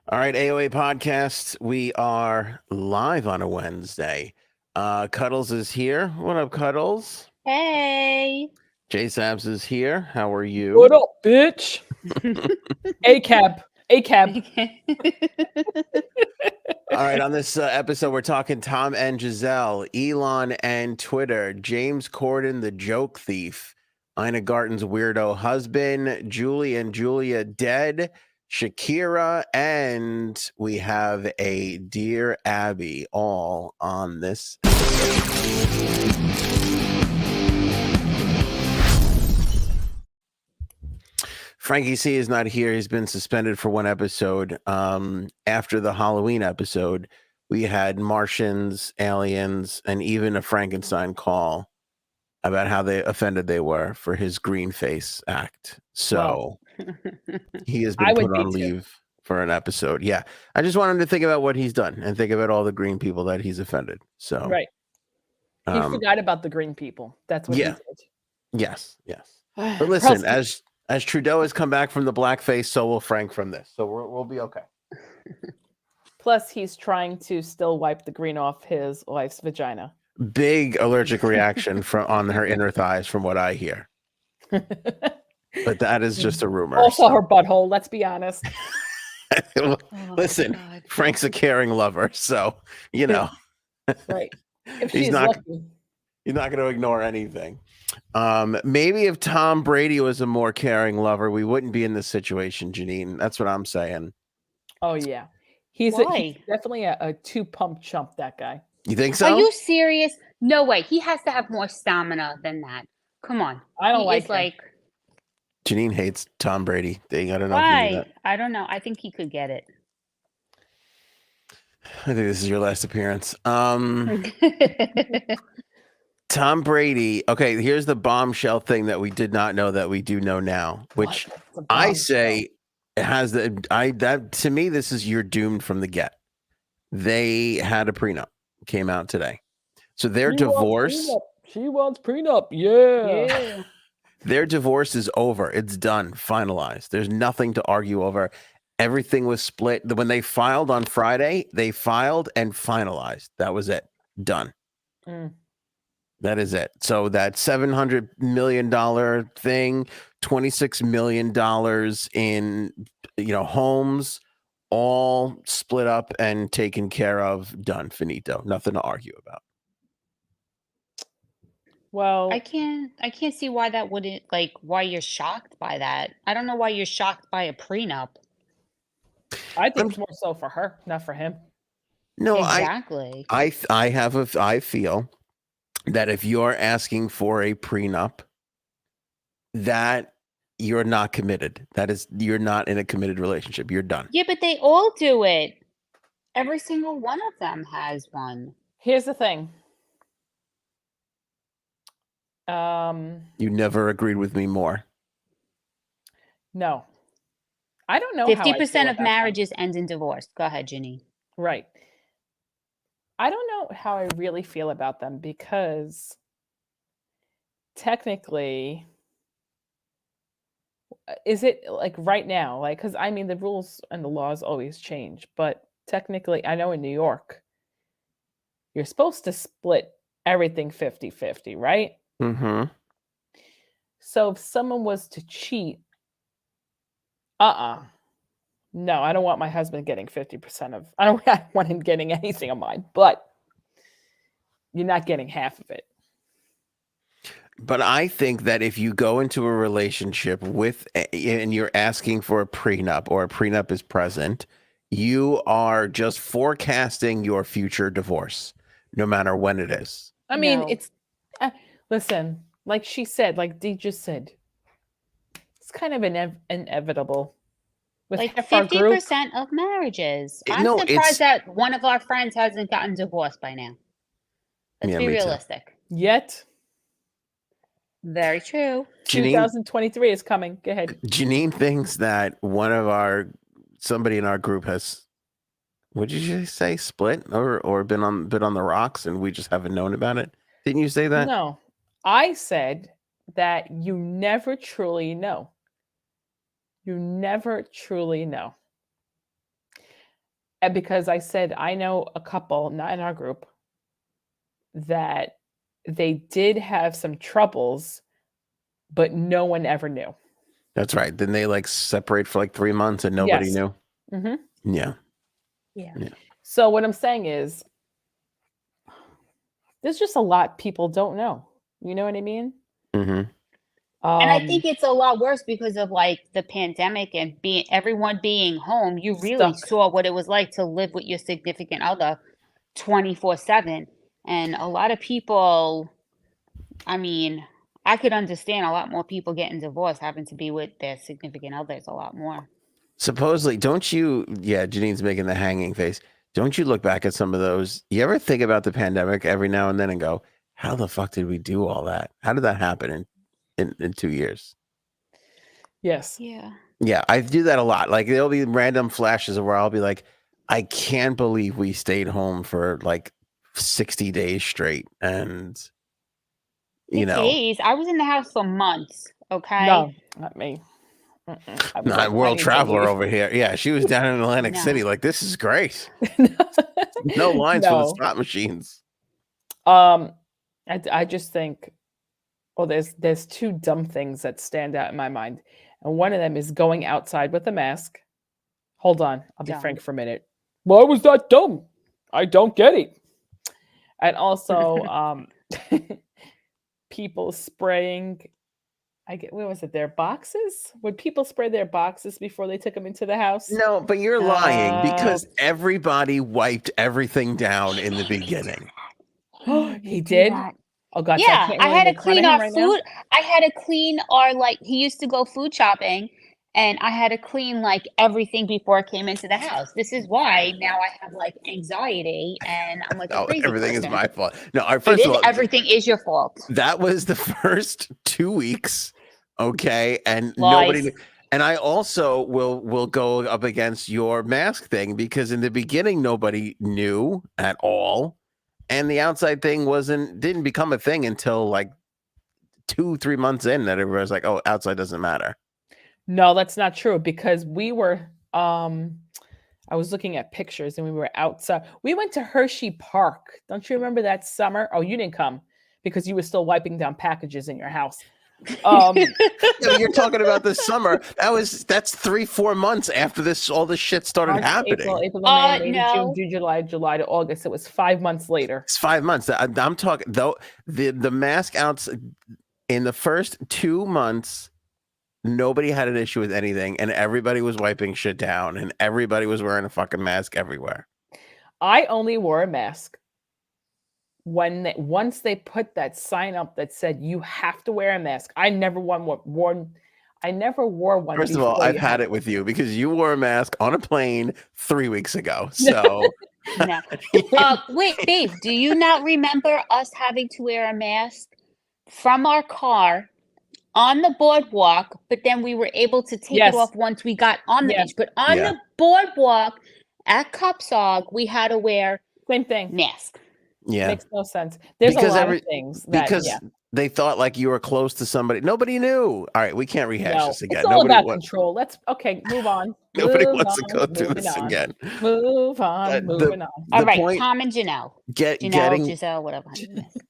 All right, AOA podcast. We are live on a Wednesday. Cuddles is here. What up, Cuddles? Hey. J Sabs is here. How are What you? up, bitch? A cab. A cab. All right, on this episode, we're talking Tom and Giselle, Elon and Twitter, James Corden, the joke thief, Ina Garten's weirdo husband, Julie and Julia dead, Shakira, and we have a Dear Abby all on this. Frankie C is not here. He's been suspended for one episode. After the Halloween episode, we had Martians, aliens, and even a Frankenstein call about how offended they were for his green face act. So he has been put on leave for an episode. Yeah. I just want him to think about what he's done and think about all the green people that he's offended. So right. He forgot about the green people. That's what he did. Yes. But listen, as Trudeau has come back from the blackface, so will Frank from this. So we'll be okay. Plus, he's trying to still wipe the green off his wife's vagina. Big allergic reaction on her inner thighs, from what I hear. But that is just a rumor. Also, her butthole. Let's be honest. Listen, Frank's a caring lover, so right. If he's not going to ignore anything. Maybe if Tom Brady was a more caring lover, we wouldn't be in this situation, Janine. That's what I'm saying. Oh yeah, he's definitely a two-pump chump. That guy. You think so? Are you serious? No way. He has to have more stamina than that. Come on. I don't like. Janine hates Tom Brady. I don't know. Why? I don't know. I think he could get it. I think this is your last appearance. Tom Brady. Okay, here's the bombshell thing that we did not know that we do know now, which I say it has that to me, this is you're doomed from the get. They had a prenup, came out today. So their divorce. She wants prenup. Yeah. Their divorce is over. It's done, finalized. There's nothing to argue over. Everything was split. When they filed on Friday, they filed and finalized. That was it. Done. That is it. So that $700 million thing, $26 million in, homes, all split up and taken care of, done, finito. Nothing to argue about. Well, I can't see why that wouldn't, why you're shocked by that. I don't know why you're shocked by a prenup. I think it's more so for her, not for him. No, exactly. I feel that if you're asking for a prenup, that you're not committed. You're not in a committed relationship. You're done. Yeah, but they all do it. Every single one of them has one. Here's the thing. You never agreed with me more. No. I don't know. 50% of marriages end in divorce. Go ahead, Ginny. Right. I don't know how I really feel about them because technically, is it right now? Because I mean, the rules and the laws always change, but technically, I know in New York, you're supposed to split everything 50-50, right? Mm-hmm. So if someone was to cheat, no, I don't want my husband getting 50% of. I don't want him getting anything of mine, but you're not getting half of it. But I think that if you go into a relationship and you're asking for a prenup or a prenup is present, you are just forecasting your future divorce, no matter when it is. I mean, it's listen, like she said, like Dee just said, it's kind of inevitable. With 50% of marriages. I'm surprised that one of our friends hasn't gotten divorced by now. Let's be realistic. Yet. Very true. 2023 is coming. Go ahead. Janine thinks that somebody in our group has, what did you say, split or been on the rocks and we just haven't known about it? Didn't you say that? No, I said that you never truly know. You never truly know. And because I said, I know a couple, not in our group, that they did have some troubles, but no one ever knew. That's right. Then they like separate for like 3 months and nobody knew. Mm-hmm. Yeah. So what I'm saying is, there's just a lot people don't know. You know what I mean? Mm-hmm. And I think it's a lot worse because of like the pandemic and everyone being home. You really saw what it was like to live with your significant other 24/7. And a lot of people, I mean, I could understand a lot more people getting divorced having to be with their significant others a lot more. Supposedly, don't you? Yeah, Janine's making the hanging face. Don't you look back at some of those? You ever think about the pandemic every now and then and go, how the fuck did we do all that? How did that happen in 2 years? Yes. Yeah. Yeah, I do that a lot. Like there'll be random flashes where I'll be like, I can't believe we stayed home for like 60 days straight. And 60 days? I was in the house for months. Okay. No, not me. Not world traveler over here. Yeah, she was down in Atlantic City. Like, this is great. No lines for the slot machines. I just think, well, there's two dumb things that stand out in my mind, and one of them is going outside with a mask. Hold on, I'll be frank for a minute. Why was that dumb? I don't get it. And also, people spraying. What was it? Their boxes? Would people spray their boxes before they took them into the house? No, but you're lying because everybody wiped everything down in the beginning. He did? Oh God! Yeah, I had to clean our food. I had to clean our he used to go food shopping, and I had to clean like everything before it came into the house. This is why now I have like anxiety, and I'm like a crazy everything person. is my fault. No, first of all, everything is your fault. That was the first 2 weeks. Okay, and nobody. And I also will go up against your mask thing because in the beginning nobody knew at all, and the outside thing didn't become a thing until like 2-3 months in that everybody was like, oh, outside doesn't matter. No, that's not true because we were. I was looking at pictures and we were outside. We went to Hershey Park. Don't you remember that summer? Oh, you didn't come because you were still wiping down packages in your house. You're talking about this summer. That's 3-4 months after all this shit started happening. April, May, June, July to August. It was 5 months later. It's 5 months. I'm talking though the mask outs in the first 2 months. Nobody had an issue with anything, and everybody was wiping shit down, and everybody was wearing a fucking mask everywhere. I only wore a mask once they put that sign up that said you have to wear a mask. I never wore one. First of all, I've had it with you because you wore a mask on a plane 3 weeks ago. So, no. Wait, babe, do you not remember us having to wear a mask from our car on the boardwalk? But then we were able to take it off once we got on the beach. But on the boardwalk at Cupsog, we had to wear same thing mask. Yeah, makes no sense. There's a lot of things because they thought like you were close to somebody. Nobody knew. All right, we can't rehash this again. It's all about control. Move on. Nobody wants to go through this again. Moving on. All right, Tom and Janelle. Giselle, whatever.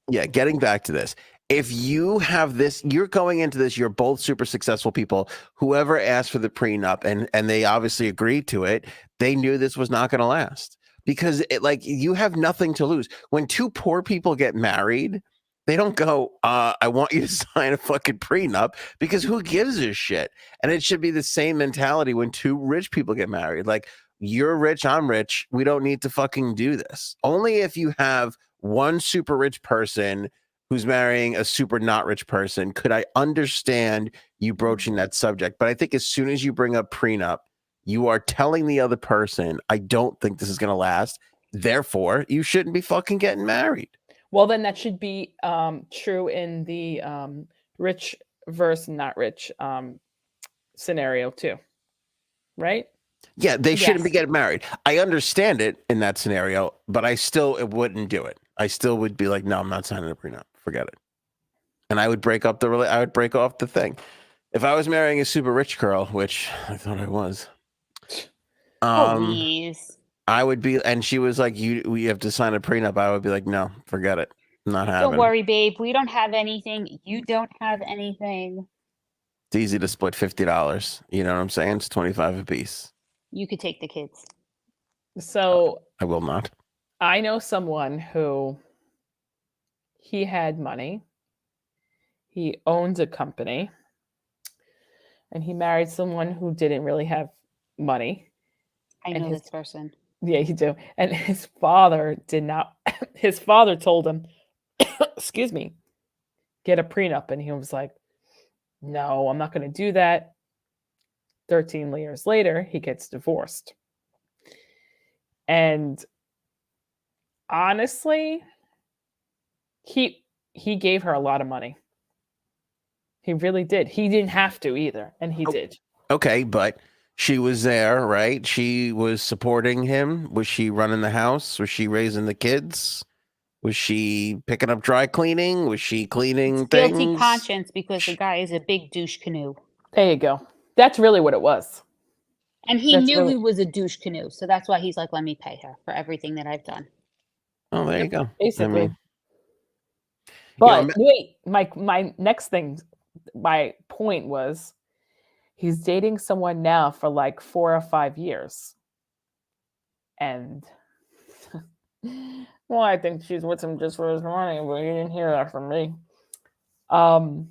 Yeah, getting back to this. If you have this, you're going into this, you're both super successful people. Whoever asked for the prenup and they obviously agreed to it, they knew this was not going to last because you have nothing to lose. When two poor people get married, they don't go, I want you to sign a fucking prenup because who gives a shit? And it should be the same mentality when two rich people get married. Like, you're rich, I'm rich. We don't need to fucking do this. Only if you have one super rich person who's marrying a super not rich person could I understand you broaching that subject. But I think as soon as you bring up prenup, you are telling the other person, I don't think this is going to last. Therefore, you shouldn't be fucking getting married. Well, then that should be true in the rich versus not rich scenario too, right? Yeah, they shouldn't be getting married. I understand it in that scenario, but I still wouldn't do it. I still would be like, no, I'm not signing a prenup. Forget it. And I would break off the thing. If I was marrying a super rich girl, which I thought I was. Please. I would be, and she was like, we have to sign a prenup. I would be like, no, forget it. Not happening. Don't worry, babe. We don't have anything. You don't have anything. It's easy to split $50. You know what I'm saying? It's $25 a piece. You could take the kids. So I will not. I know someone who he had money. He owns a company. And he married someone who didn't really have money. I know this person. Yeah, you do. And his father did not. His father told him, excuse me, get a prenup. And he was like, no, I'm not going to do that. 13 years later, he gets divorced. And honestly, he gave her a lot of money. He really did. He didn't have to either, and he did. Okay, but she was there, right? She was supporting him. Was she running the house? Was she raising the kids? Was she picking up dry cleaning? Was she cleaning things? Guilty conscience because the guy is a big douche canoe. There you go. That's really what it was. And he knew he was a douche canoe, so that's why he's like, let me pay her for everything that I've done. Oh, there you go. Basically. I mean, but wait, my next thing, my point was he's dating someone now for like 4 or 5 years. And well, I think she's with him just for his money, but you didn't hear that from me. And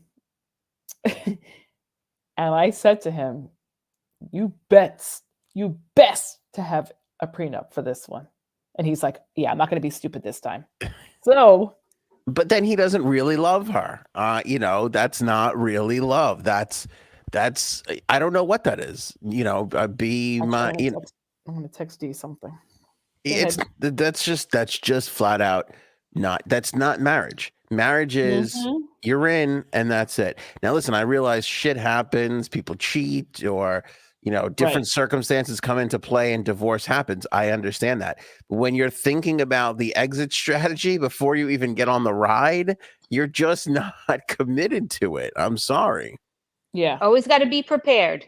I said to him, you best to have a prenup for this one. And he's like, yeah, I'm not going to be stupid this time. So, but then he doesn't really love her. That's not really love. That's I don't know what that is. I'm going to text you something. That's just flat out that's not marriage. Marriage is you're in and that's it. Now listen, I realize shit happens, people cheat, or different circumstances come into play and divorce happens. I understand that. But when you're thinking about the exit strategy before you even get on the ride, you're just not committed to it. I'm sorry. Yeah. Always got to be prepared.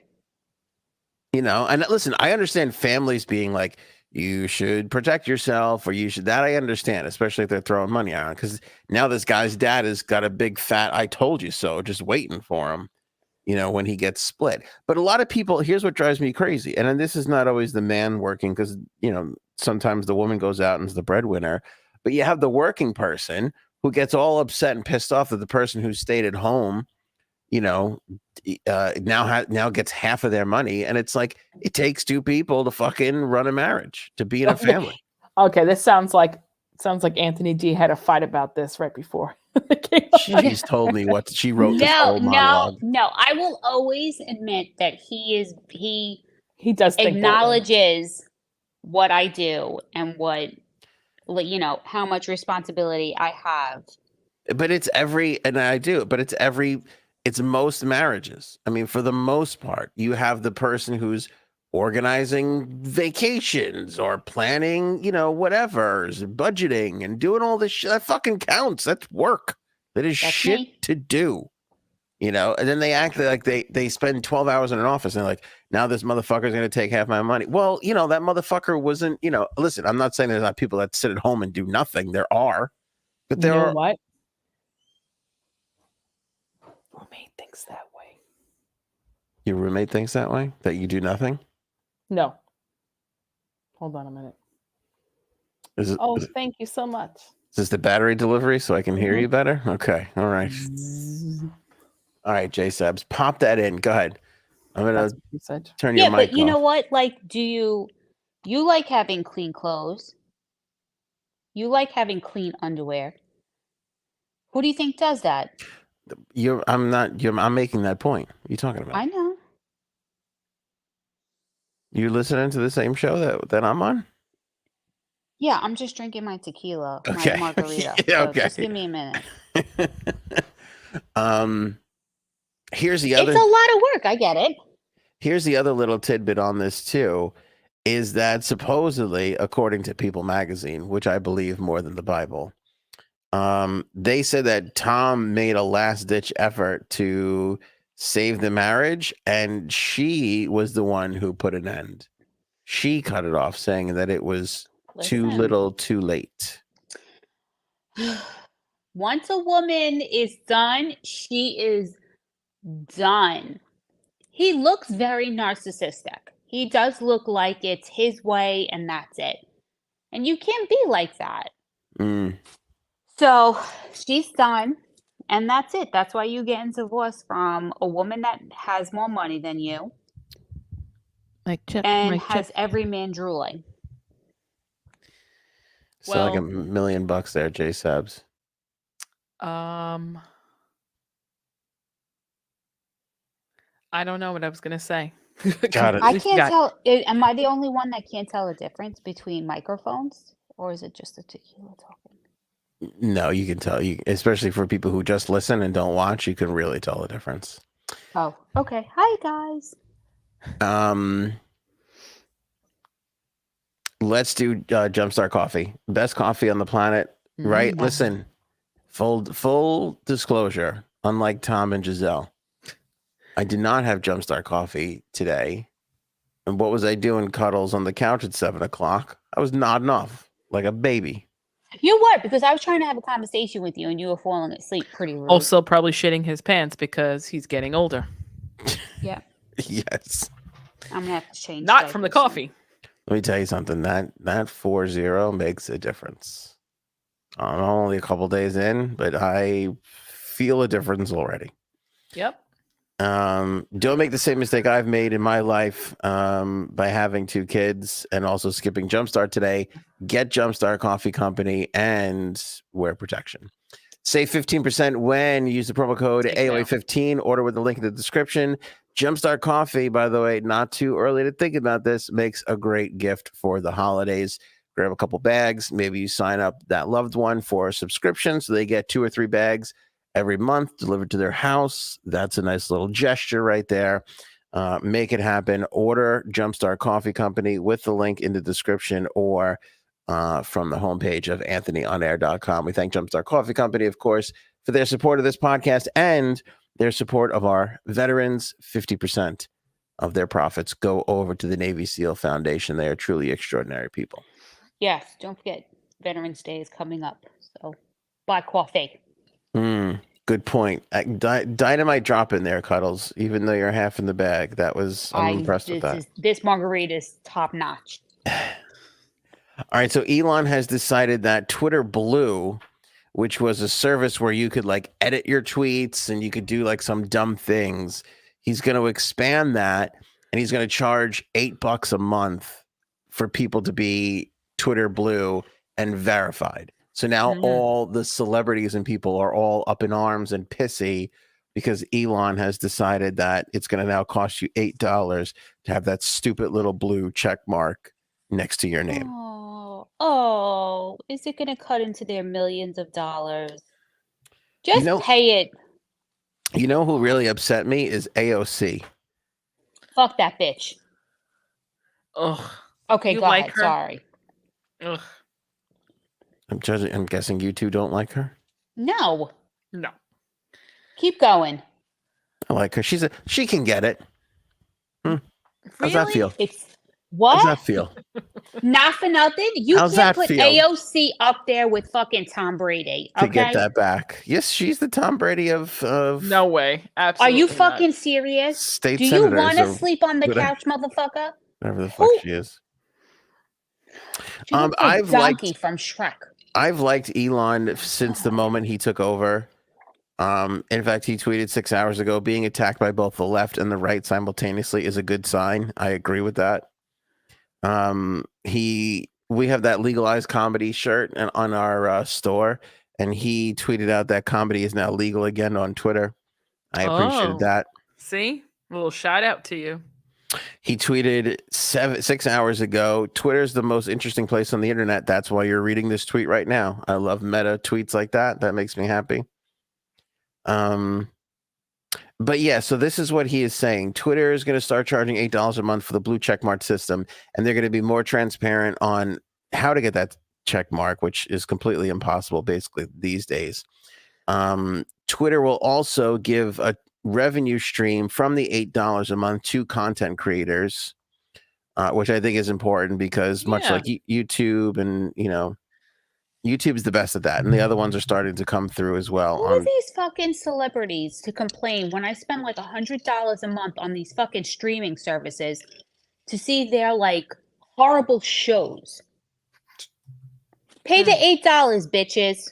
And listen, I understand families being like, you should protect yourself, or you should, that I understand, especially if they're throwing money on, because now this guy's dad has got a big fat I told you so just waiting for him, when he gets split. But a lot of people, here's what drives me crazy. And then this is not always the man working, because, sometimes the woman goes out and is the breadwinner, but you have the working person who gets all upset and pissed off that the person who stayed at home, now gets half of their money. And it's like, it takes two people to fucking run a marriage, to be in a family. Okay, this sounds like Anthony D had a fight about this right before. She's told me what she wrote. This whole monologue. No. I will always admit that he does acknowledges what I do and what, how much responsibility I have. But it's most marriages. I mean, for the most part, you have the person who's organizing vacations or planning, whatever's budgeting and doing all this shit. That fucking counts. That's work. That's shit me. To do, and then they act like they spend 12 hours in an office and they're like, now this motherfucker's going to take half my money. Well, that motherfucker wasn't, listen, I'm not saying there's not people that sit at home and do nothing. There are, but there are. What? Roommate thinks that way. Your roommate thinks that way? That you do nothing? No. Hold on a minute. Thank you so much. Is this the battery delivery so I can hear you better? Okay. All right. All right, J-Sabs. Pop that in. Go ahead. I'm going to turn your mic off. Yeah, but you know what? Like, do you like having clean clothes? You like having clean underwear? Who do you think does that? I'm making that point. What are you talking about? I know. You listening to the same show that I'm on? Yeah, I'm just drinking my tequila, okay. my margarita. Yeah, so okay. Just give me a minute. Here's the other. It's a lot of work. I get it. Here's the other little tidbit on this too, is that supposedly, according to People Magazine, which I believe more than the Bible, they said that Tom made a last-ditch effort to save the marriage, and she was the one who put an end. She cut it off, saying that it was too Listen. little, too late. Once a woman is done, she is done. He looks very narcissistic. He does look like it's his way and that's it. And you can't be like that. Mm. So she's done. And that's it. That's why you getting divorced from a woman that has more money than you and has every man drooling. So like $1 million there, J Sabs. I don't know what I was gonna say. Got it. I can't tell. Am I the only one that can't tell the difference between microphones, or is it just the tequila talking? No, you can tell. You, especially for people who just listen and don't watch, you can really tell the difference. Oh, okay. Hi guys. Let's do Jumpstart Coffee. Best coffee on the planet, right? Mm-hmm. Listen, full disclosure. Unlike Tom and Giselle, I did not have Jumpstart Coffee today. And what was I doing? Cuddles on the couch at 7:00. I was nodding off like a baby. You were, because I was trying to have a conversation with you and you were falling asleep pretty rude. Also, probably shitting his pants because he's getting older. Yeah. Yes. I'm gonna have to change. Not from the soon. coffee. Let me tell you something. That 40 makes a difference. I'm only a couple days in, but I feel a difference already. Yep. Don't make the same mistake I've made in my life by having 2 kids and also skipping Jumpstart today. Get Jumpstart Coffee Company and wear protection. Save 15% when you use the promo code AOA15. Order with the link in the description. Jumpstart Coffee, by the way, not too early to think about this, makes a great gift for the holidays. Grab a couple bags. Maybe you sign up that loved one for a subscription so they get 2 or 3 bags every month delivered to their house. That's a nice little gesture right there. Make it happen. Order Jumpstart Coffee Company with the link in the description or from the homepage of anthonyonair.com. We thank Jumpstart Coffee Company, of course, for their support of this podcast and their support of our veterans. 50% of their profits go over to the Navy SEAL Foundation. They are truly extraordinary people. Yes, don't forget Veterans Day is coming up. So buy coffee. Good point. Dynamite drop in there, Cuddles, even though you're half in the bag. I'm impressed with that. This margarita is top notch. All right, so Elon has decided that Twitter Blue, which was a service where you could like edit your tweets and you could do like some dumb things, he's going to expand that and he's going to charge $8 a month for people to be Twitter Blue and verified. So now all the celebrities and people are all up in arms and pissy because Elon has decided that it's going to now cost you $8 to have that stupid little blue check mark next to your name. Oh, is it going to cut into their millions of dollars? Just pay it. You know who really upset me is AOC. Fuck that bitch. Ugh. Okay, go ahead. Sorry. Ugh. I'm guessing you two don't like her? No. Keep going. I like her. She can get it. How's that feel? What? How's that feel? Not for nothing. You can't put AOC up there with fucking Tom Brady. Okay? To get that back. Yes, she's the Tom Brady of no way. Absolutely. Are you fucking serious? State Do you want to sleep on the couch, motherfucker? Whatever the fuck she is. She looks like Donkey from Shrek. I've liked Elon since the moment he took over. In fact, he tweeted 6 hours ago, being attacked by both the left and the right simultaneously is a good sign. I agree with that. We have that legalized comedy shirt on our store, and he tweeted out that comedy is now legal again on Twitter. I appreciated that. See, a little shout out to you. He tweeted 6 hours ago, Twitter's the most interesting place on the internet. That's why you're reading this tweet right now. I love meta tweets like that. That makes me happy. But yeah, so this is what he is saying. Twitter is going to start charging $8 a month for the blue checkmark system, and they're going to be more transparent on how to get that check mark, which is completely impossible basically these days. Twitter will also give a revenue stream from the $8 a month to content creators. which I think is important because much like YouTube and, YouTube's the best at that. And the other ones are starting to come through as well. Who are these fucking celebrities to complain when I spend like $100 a month on these fucking streaming services to see their like horrible shows? Pay the $8, bitches.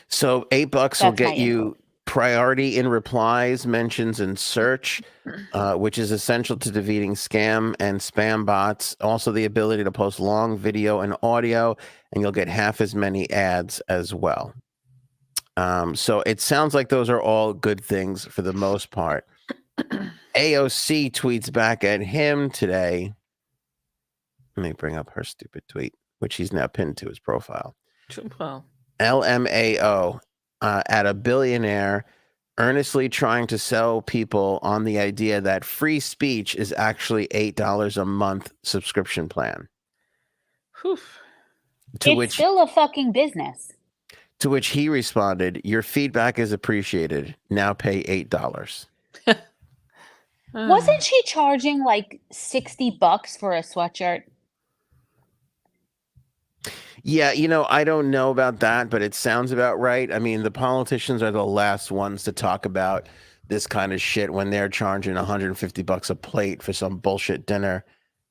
So $8 will get you priority in replies, mentions, and search, which is essential to defeating scam and spam bots. Also, the ability to post long video and audio, and you'll get half as many ads as well. So it sounds like those are all good things for the most part. AOC tweets back at him today. Let me bring up her stupid tweet, which he's now pinned to his profile. LMAO, at a billionaire earnestly trying to sell people on the idea that free speech is actually $8 a month subscription plan. It's still a fucking business. To which he responded, "Your feedback is appreciated. Now pay $8." Wasn't she charging like $60 for a sweatshirt? Yeah, I don't know about that, but it sounds about right. I mean, the politicians are the last ones to talk about this kind of shit when they're charging $150 a plate for some bullshit dinner,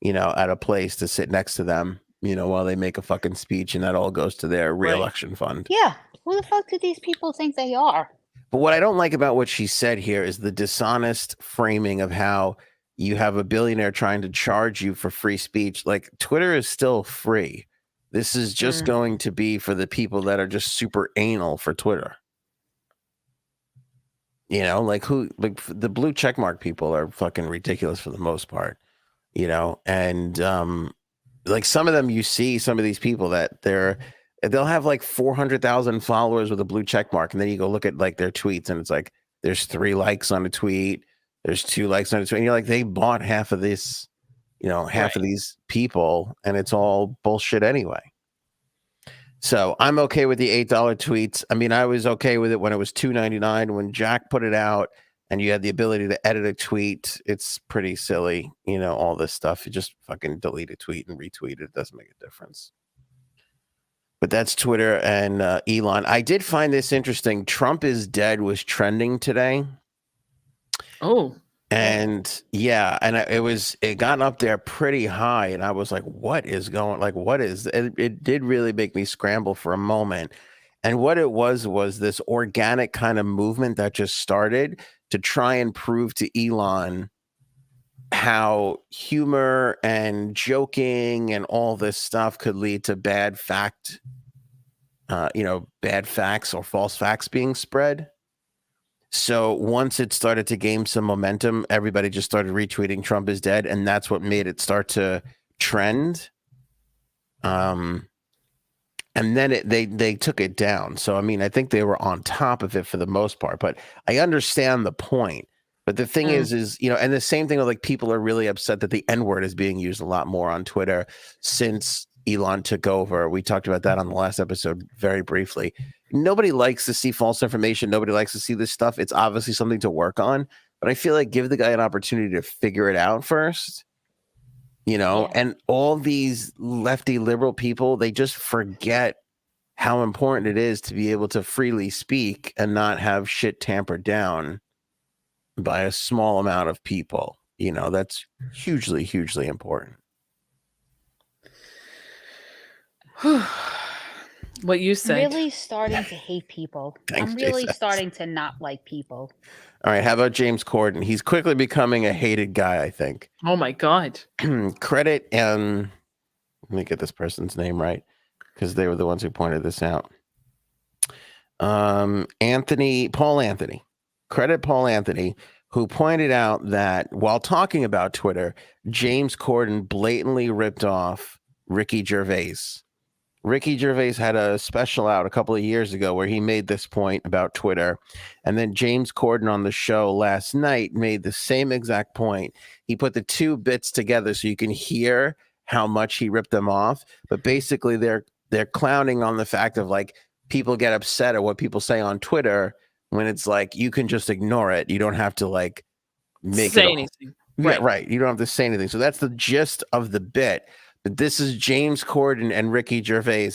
at a place to sit next to them, while they make a fucking speech, and that all goes to their reelection fund. Yeah. Who the fuck do these people think they are? But what I don't like about what she said here is the dishonest framing of how you have a billionaire trying to charge you for free speech. Like, Twitter is still free. This is just going to be for the people that are just super anal for Twitter. Like the blue checkmark people are fucking ridiculous for the most part, and like some of them, you see some of these people that they'll have like 400,000 followers with a blue checkmark, and then you go look at like their tweets, and it's like there's 3 likes on a tweet, there's 2 likes on a tweet, and you're like, they bought half of this. Half of these people, and it's all bullshit anyway. So I'm okay with the $8 tweets. I mean, I was okay with it when it was $2.99. When Jack put it out and you had the ability to edit a tweet, it's pretty silly. All this stuff. You just fucking delete a tweet and retweet it. It doesn't make a difference. But that's Twitter and Elon. I did find this interesting. Trump is dead was trending today. Oh. And it got up there pretty high, and I was like, what is it did really make me scramble for a moment. And what it was this organic kind of movement that just started to try and prove to Elon how humor and joking and all this stuff could lead to bad facts or false facts being spread. So once it started to gain some momentum, everybody just started retweeting Trump is dead, and that's what made it start to trend. And then they took it down. So I mean, I think they were on top of it for the most part, but I understand the point. But the thing is, and the same thing with like people are really upset that the N-word is being used a lot more on Twitter since Elon took over. We talked about that on the last episode very briefly. Nobody likes to see false information. Nobody likes to see this stuff. It's obviously something to work on, but I feel like give the guy an opportunity to figure it out first, and all these lefty liberal people, they just forget how important it is to be able to freely speak and not have shit tampered down by a small amount of people. That's hugely, hugely important. What you said. Really starting to hate people. I'm really starting to not like people. All right. How about James Corden? He's quickly becoming a hated guy, I think. Oh my God. Credit and let me get this person's name right, because they were the ones who pointed this out. Paul Anthony. Credit Paul Anthony, who pointed out that while talking about Twitter, James Corden blatantly ripped off Ricky Gervais. Ricky Gervais had a special out a couple of years ago where he made this point about Twitter. And then James Corden on the show last night made the same exact point. He put the 2 bits together so you can hear how much he ripped them off. But basically they're clowning on the fact of like people get upset at what people say on Twitter when it's like you can just ignore it. You don't have to like make say it anything. Yeah, right. You don't have to say anything. So that's the gist of the bit. But this is James Corden and Ricky Gervais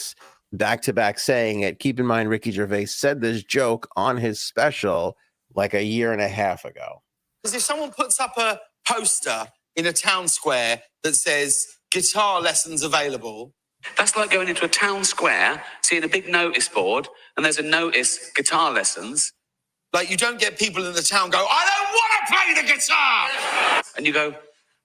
back to back saying it. Keep in mind, Ricky Gervais said this joke on his special like a year and a half ago. Because if someone puts up a poster in a town square that says guitar lessons available, that's like going into a town square, seeing a big notice board, and there's a notice, guitar lessons. Like, you don't get people in the town go, I don't want to play the guitar! And you go,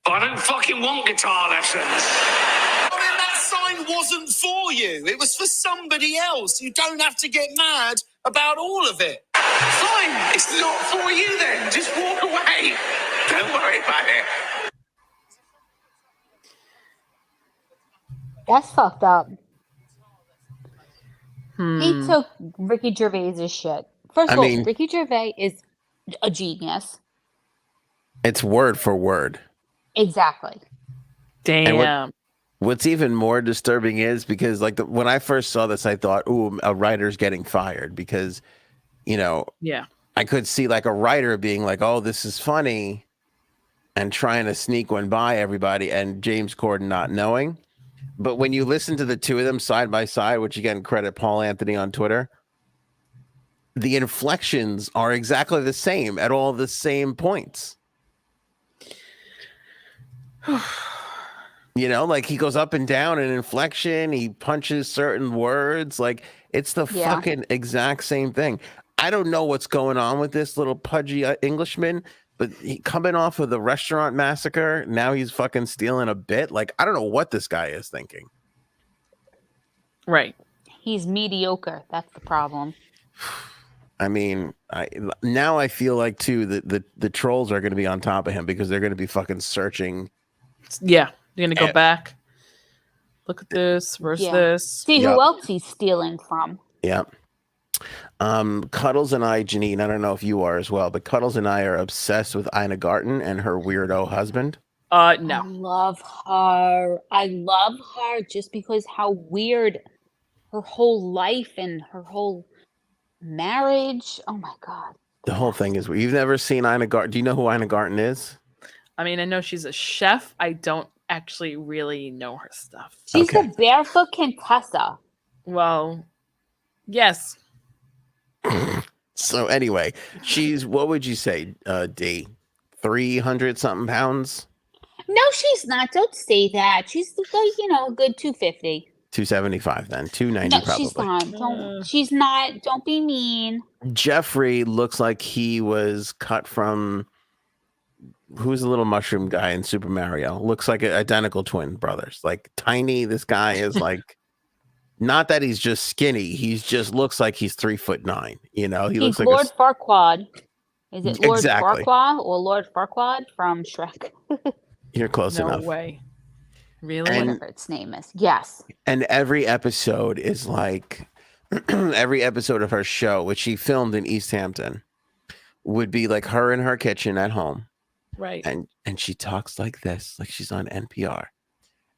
but I don't fucking want guitar lessons. I mean, that sign wasn't for you. It was for somebody else. You don't have to get mad about all of it. Fine, it's not for you then. Just walk away. Don't worry about it. That's fucked up. He took Ricky Gervais' shit. First of all, Ricky Gervais is a genius. It's word for word. Exactly. Damn. What's even more disturbing is because, like, when I first saw this, I thought, "Ooh, a writer's getting fired," because, you know, I could see like a writer being like, "Oh, this is funny," and trying to sneak one by everybody, and James Corden not knowing. But when you listen to the two of them side by side, which again, credit Paul Anthony on Twitter, the inflections are exactly the same at all the same points. You know, like he goes up and down in inflection. He punches certain words. Like it's the fucking exact same thing. I don't know what's going on with this little pudgy Englishman, but coming off of the restaurant massacre, now he's fucking stealing a bit. Like, I don't know what this guy is thinking. Right. He's mediocre. That's the problem. I mean, now I feel like too that the trolls are going to be on top of him because they're going to be fucking searching. Yeah, you're going to go back. Look at this. Where's this? See who else he's stealing from. Yeah. Cuddles and I, Janine, I don't know if you are as well, but Cuddles and I are obsessed with Ina Garten and her weirdo husband. No. I love her. I love her just because how weird her whole life and her whole marriage. Oh my God. The whole thing is weird. You've never seen Ina Garten. Do you know who Ina Garten is? I mean, I know she's a chef. I don't actually really know her stuff. She's the barefoot Contessa. Well, yes. So anyway, she's, what would you say, D? 300 something pounds? No, she's not. Don't say that. She's like, a good 250. 275 then. 290 probably. She's not. Don't be mean. Jeffrey looks like he was cut from, who's the little mushroom guy in Super Mario? Looks like identical twin brothers. Like tiny. This guy is like, not that he's just skinny. He's just looks like he's 3'9". He looks like Lord Farquaad. Is it Lord Exactly. Farquaad or Lord Farquaad from Shrek? You're close enough. No way. Really? Whatever its name is. Yes. And every episode is like every episode of her show, which she filmed in East Hampton, would be like her in her kitchen at home. Right. And she talks like this, like she's on NPR.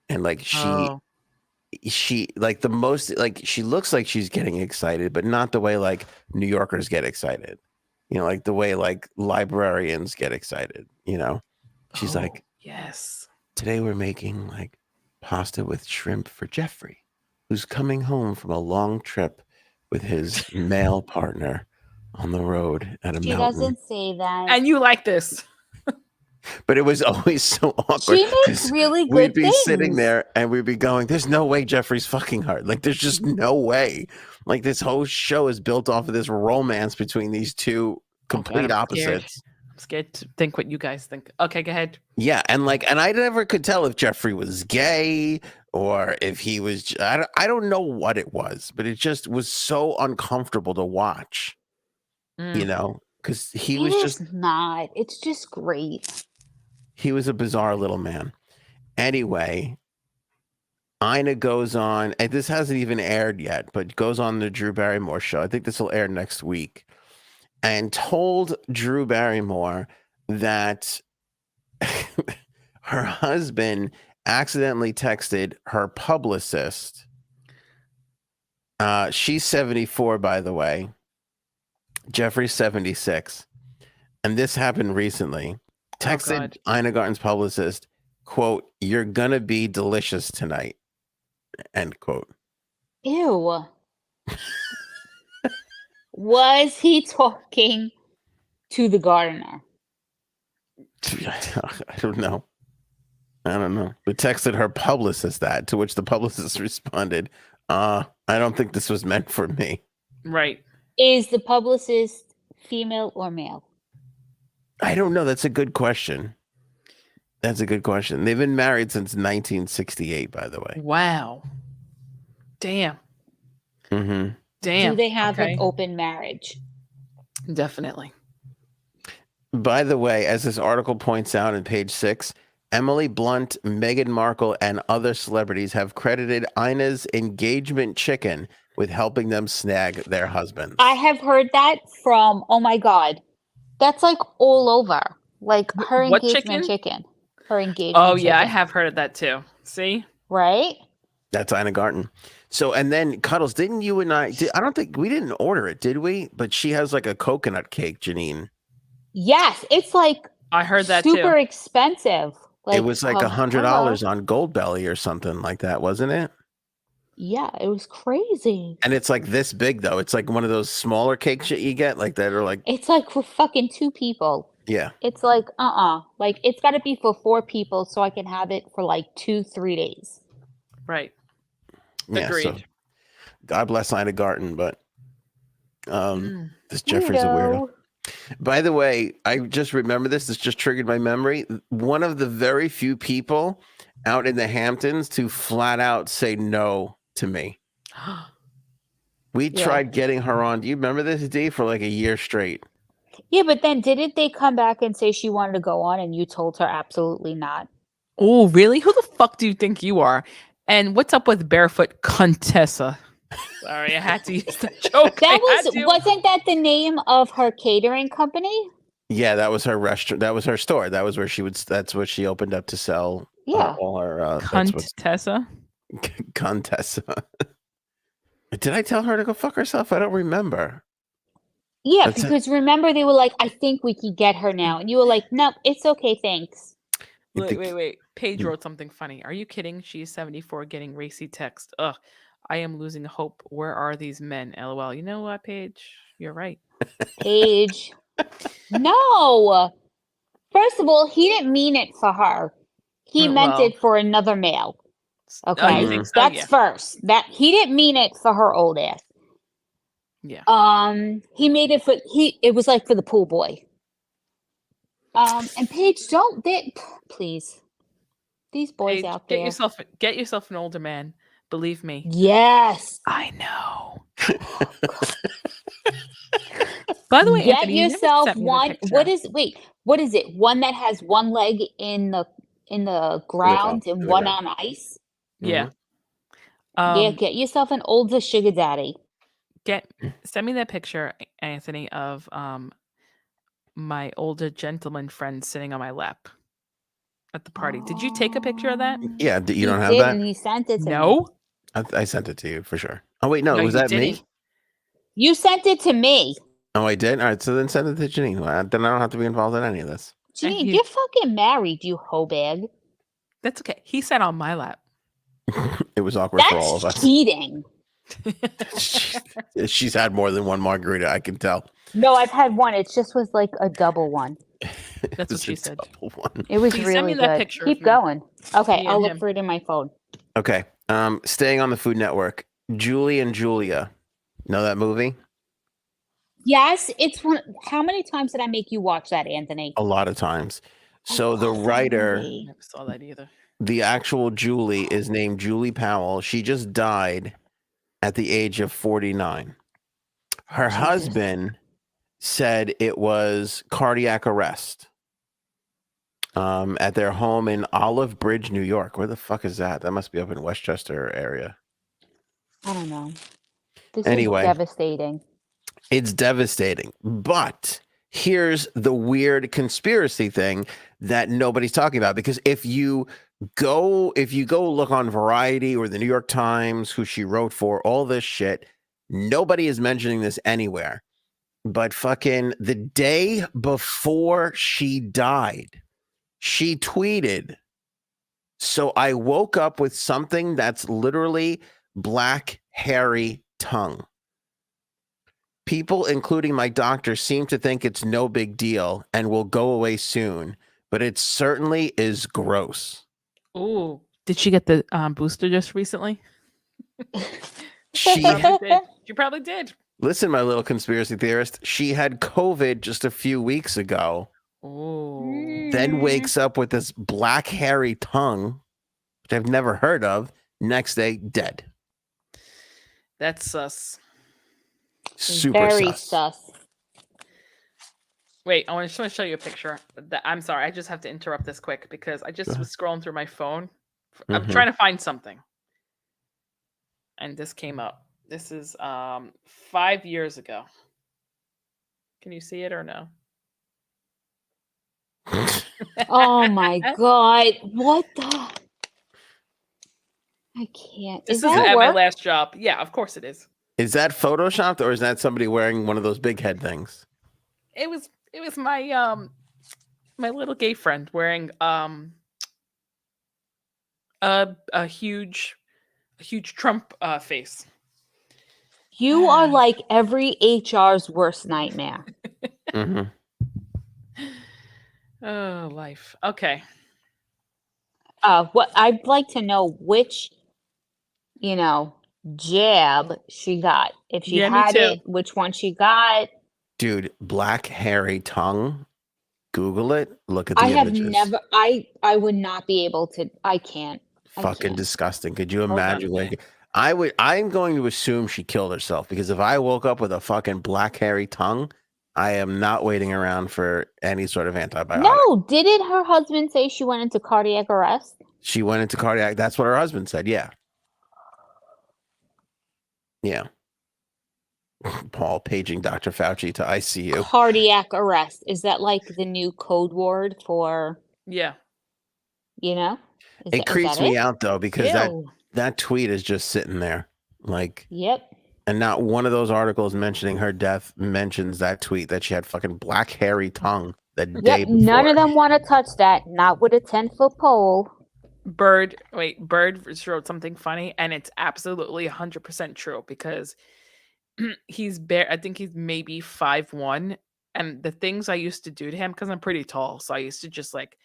And like she like the most, like she looks like she's getting excited, but not the way like New Yorkers get excited. Like the way like librarians get excited, She's like, yes. Today we're making like pasta with shrimp for Jeffrey, who's coming home from a long trip with his male partner on the road at a mountain. She doesn't say that. And you like this. But it was always so awkward. She makes really good We'd be things. sitting there and we'd be going, there's no way Jeffrey's fucking her. Like, there's just no way. Like, this whole show is built off of this romance between these two complete opposites. I'm scared to think what you guys think. Okay, go ahead. Yeah, and I never could tell if Jeffrey was gay or if he was. I don't know what it was, but it just was so uncomfortable to watch. Because he was just not. It's just great. He was a bizarre little man. Anyway, Ina goes on, and this hasn't even aired yet, but goes on the Drew Barrymore show. I think this will air next week. And told Drew Barrymore that her husband accidentally texted her publicist. She's 74, by the way. Jeffrey's 76. And this happened recently. texted Ina Garten's publicist, quote, "You're gonna be delicious tonight," end quote. Ew. Was he talking to the gardener? I don't know. We texted her publicist that, to which the publicist responded, I don't think this was meant for me. Right. Is the publicist female or male? I don't know. That's a good question. They've been married since 1968, by the way. Wow. Damn. Mm-hmm. Damn. Do they have an open marriage? Definitely. By the way, as this article points out on page 6, Emily Blunt, Meghan Markle, and other celebrities have credited Ina's engagement chicken with helping them snag their husbands. I have heard that from, oh my God, that's like all over. Like her engagement chicken? Her engagement Oh, yeah, chicken. I have heard of that too. See? Right? That's Ina Garten. So, and then Cuddles, didn't you and I don't think we didn't order it, did we? But she has like a coconut cake, Janine. Yes, it's like I heard that super expensive. Like, it was like $100 on Goldbelly or something like that, wasn't it? Yeah, it was crazy. And it's like this big though. It's like one of those smaller cakes that you get like that, or like it's like for fucking 2 people. Yeah. It's like like it's got to be for 4 people so I can have it for like 2-3 days. Right. Yeah, agreed. So God bless Ina Garten, but this Jeffrey's a weirdo. By the way, I just remember this. This just triggered my memory. One of the very few people out in the Hamptons to flat out say no to me. We tried getting her on. Do you remember this, D, for like a year straight? Yeah, but then didn't they come back and say she wanted to go on and you told her absolutely not? Oh, really? Who the fuck do you think you are? And what's up with Barefoot Contessa? Sorry, I had to use that joke. Wasn't that the name of her catering company? Yeah, that was her restaurant. That was her store. That was where that's what she opened up to sell all her Contessa. Contessa. Did I tell her to go fuck herself? I don't remember. Yeah, because remember they were like, I think we could get her now. And you were like, nope, it's okay, thanks. Wait. Paige wrote something funny. Are you kidding? She's 74 getting racy text. Ugh. I am losing hope. Where are these men? LOL. You know what, Paige? You're right. Paige. No. First of all, he didn't mean it for her. He meant it for another male. Okay. Oh, you think so? That's first. That he didn't mean it for her old ass. Yeah. He made it it was like for the pool boy. And Paige, please. These boys Paige, out there. Get yourself an older man. Believe me. Yes. I know. By the way, get Anthony, yourself one. What is it? One that has one leg in the ground and one on ice? Yeah. Get yourself an older sugar daddy. Send me that picture, Anthony, of my older gentleman friend sitting on my lap at the party. Did you take a picture of that? Yeah, you don't have that? And he sent it to me. No. I sent it to you for sure. Oh wait, no, was that me? You sent it to me. Oh, I did? All right, so then send it to Janine. Then I don't have to be involved in any of this. Janine, you're fucking married, you hoe bag. That's okay. He sat on my lap. It was awkward for all of us. That's cheating. She's had more than one margarita, I can tell. No, I've had one. It just was like a double one. That's what she said. It was Please really send me good. that picture Keep going. Okay, Me I'll and look him. for it in my phone. Okay. Staying on the Food Network. Julie and Julia. Know that movie? Yes, it's one. How many times did I make you watch that, Anthony? A lot of times. So the writer, Never saw that either. the actual Julie, is named Julie Powell. She just died at the age of 49. Her husband said it was cardiac arrest at their home in Olive Bridge, New York. Where the fuck is that? That must be up in Westchester area. I don't know. This Anyway. is devastating. It's devastating. But here's the weird conspiracy thing that nobody's talking about. Because if you go look on Variety or the New York Times, who she wrote for, all this shit, nobody is mentioning this anywhere. But fucking the day before she died, She tweeted, "So I woke up with something that's literally black, hairy tongue. People, including my doctor, seem to think it's no big deal and will go away soon, but it certainly is gross." Ooh. Did she get the booster just recently? She She probably did. Listen, my little conspiracy theorist, she had COVID just a few weeks ago, Ooh. then wakes up with this black, hairy tongue, which I've never heard of. Next day, dead. That's sus. Super Very sus. sus. Wait, I just want to show you a picture. I'm sorry, I just have to interrupt this quick because I just was scrolling through my phone. I'm Mhm. trying to find something. And this came up. This is 5 years ago. Can you see it or no? Oh my god. What the? I can't. This Is is that at my work? last job. Yeah, of course it is. Is that photoshopped or is that somebody wearing one of those big head things? It was my my little gay friend wearing a huge Trump face. You are like every HR's worst nightmare. Mhm. Oh, life. Okay. What I'd like to know which, jab she got. If she Yeah, me had too. it, which one she got. Dude, black, hairy tongue. Google it. Look at the I have images. never. I would not be able to. I can't. I Fucking can't. disgusting. Could you Hold on a imagine? minute. I'm going to assume she killed herself because if I woke up with a fucking black, hairy tongue, I am not waiting around for any sort of antibiotic. No, didn't her husband say she went into cardiac arrest? She went into cardiac. That's what her husband said. Yeah. Yeah. Paul paging Dr. Fauci to ICU. Cardiac arrest. Is that like the new code word for, Yeah. It creeps me out though because Ew. that tweet is just sitting there, like, Yep. and not one of those articles mentioning her death mentions that tweet that she had fucking black hairy tongue the day Yep. before. None of them want to touch that. Not with a 10-foot pole. Bird wrote something funny, and it's absolutely 100% true because I think he's maybe 5'1", and the things I used to do to him, because I'm pretty tall, so I used to just like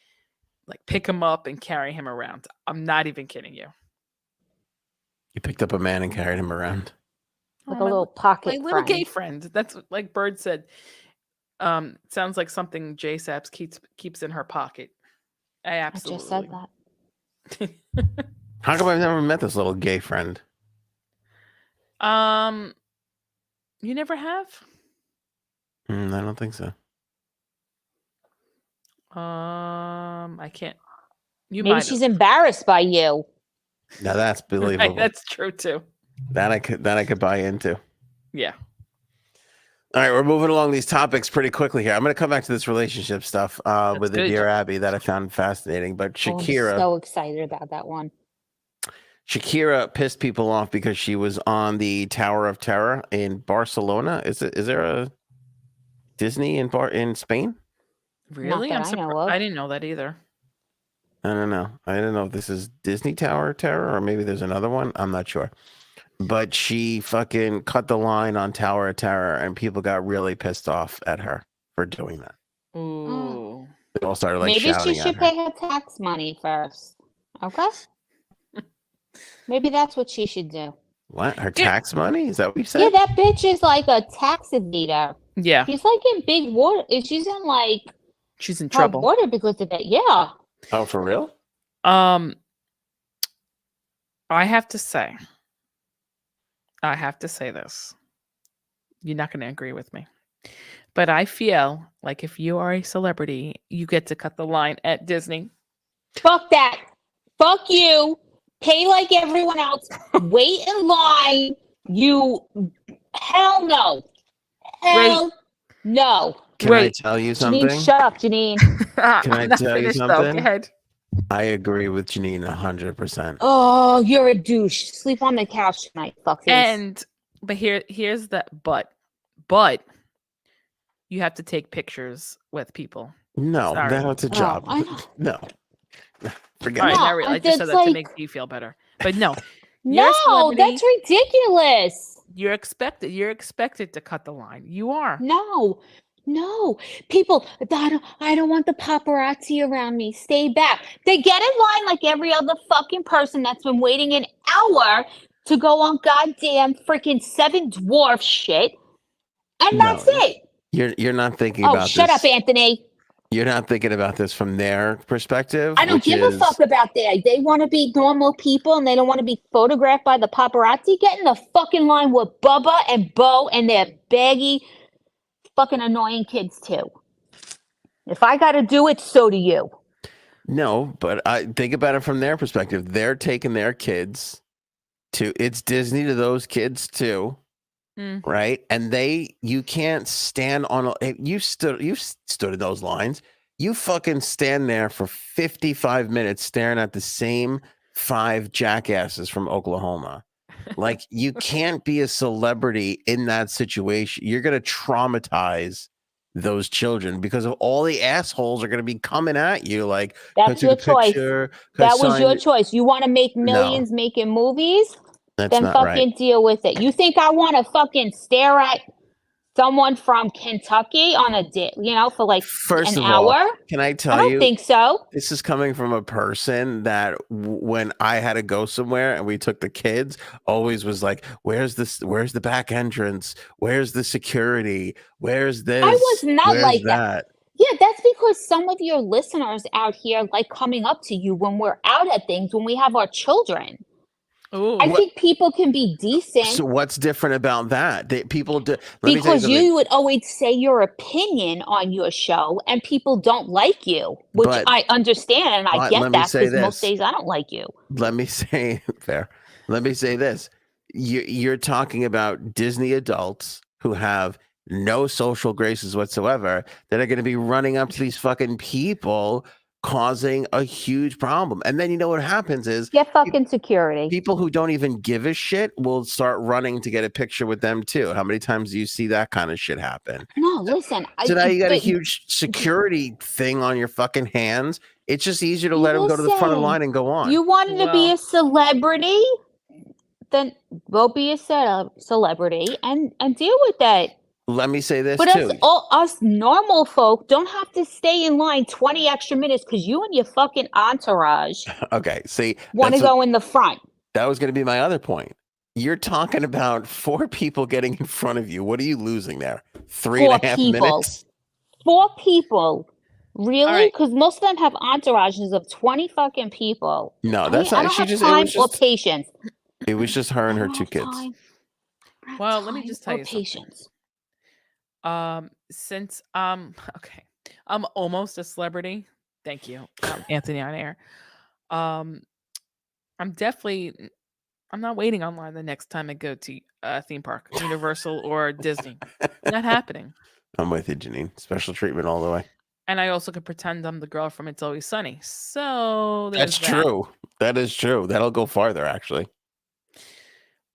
pick him up and carry him around. I'm not even kidding you. You picked up a man and carried him around. Like Oh, a little pocket my little friend. gay friend. That's what, like Bird said. Sounds like something J Saps keeps in her pocket. I absolutely just said that. How come I've never met this little gay friend? You never have? I don't think so. I can't. Maybe she's embarrassed by you. Now that's believable. Right, that's true too. That I could buy into. Yeah. All right, we're moving along these topics pretty quickly here. I'm going to come back to this relationship stuff with the good. Dear Abby that I found fascinating. But Shakira, I'm so excited about that one. Shakira pissed people off because she was on the Tower of Terror in Barcelona. Is there a Disney in Spain? Really? Not that I know of. I didn't know that either. I don't know. I don't know if this is Disney Tower of Terror or maybe there's another one. I'm not sure. But she fucking cut the line on Tower of Terror and people got really pissed off at her for doing that. Ooh. They all started like Maybe shouting she at should her. pay her tax money first. Okay? Maybe that's what she should do. What? Her tax money? Is that what you said? Yeah, that bitch is like a tax evader. Yeah. She's like in big water. She's in like She's in hot trouble. water because of it. Yeah. Oh, for real? I have to say this. You're not going to agree with me. But I feel like if you are a celebrity, you get to cut the line at Disney. Fuck that. Fuck you. Pay like everyone else. Wait in line. Hell no. Hell no. Can I tell you something? Janine, shut up, Janine. Can I I'm not tell you finished, though. something? Go ahead. I agree with Janine 100%. Oh, you're a douche. Sleep on the couch tonight, fuckface. But here's the but you have to take pictures with people. No, Sorry. that's a job. I know. No. Forget All right, it. No, not really. I just said that's that to like- make you feel better. But no, you're a No, celebrity. that's ridiculous. You're expected to cut the line. You are. No, people. I don't want the paparazzi around me. Stay back. They get in line like every other fucking person that's been waiting an hour to go on goddamn freaking Seven Dwarf shit, and No, that's it. You're not thinking Oh, about shut this. up, Anthony. You're not thinking about this from their perspective. I don't which give a is, fuck about that. They want to be normal people and they don't want to be photographed by the paparazzi. Get in the fucking line with Bubba and Bo and their baggy, fucking annoying kids too. If I got to do it, so do you. No, but I think about it from their perspective. They're taking their kids to it's Disney to those kids too. Right. And you can't stand on you stood in those lines. You fucking stand there for 55 minutes staring at the same 5 jackasses from Oklahoma. Like, you can't be a celebrity in that situation. You're going to traumatize those children because of all the assholes are going to be coming at you. Like, that's your choice. That was your choice. You want to make millions making movies? That's then not fucking right. deal with it. You think I want to fucking stare at someone from Kentucky on a for like First an of all, hour? can I tell I you? don't think so. This is coming from a person that when I had to go somewhere and we took the kids, always was like, where's the back entrance? Where's the security? Where's this? I was not where's like that. Yeah, that's because some of your listeners out here like coming up to you when we're out at things, when we have our children. Ooh. I think people can be decent. So what's different about that? People do because you would always say your opinion on your show, and people don't like you, which I understand, and I get that because most days I don't like you. Let me say fair. Let me say this: you're talking about Disney adults who have no social graces whatsoever that are going to be running up to these fucking people, causing a huge problem. And then you know what happens is get fucking security. People who don't even give a shit will start running to get a picture with them too. How many times do you see that kind of shit happen? No, listen. So now you got a huge security thing on your fucking hands. It's just easier to let them go to the front of the line and go on. You wanted to be a celebrity? Then go be a celebrity and deal with that. Let me say this but too. Us normal folk don't have to stay in line 20 extra minutes because you and your fucking entourage want to go in the front. That was going to be my other point. You're talking about 4 people getting in front of you. What are you losing there? 3.5 minutes? 4 people. Really? Because most of them have entourages of 20 fucking people. No, that's not. She just time or patience. It was just her and her 2 kids. Well, let me just tell you patience. Since I'm almost a celebrity. Thank you, Anthony on air. I'm not waiting online the next time I go to a theme park, Universal or Disney. Not happening. I'm with you, Janine. Special treatment all the way. And I also could pretend I'm the girl from It's Always Sunny. So that's true. That is true. That'll go farther, actually.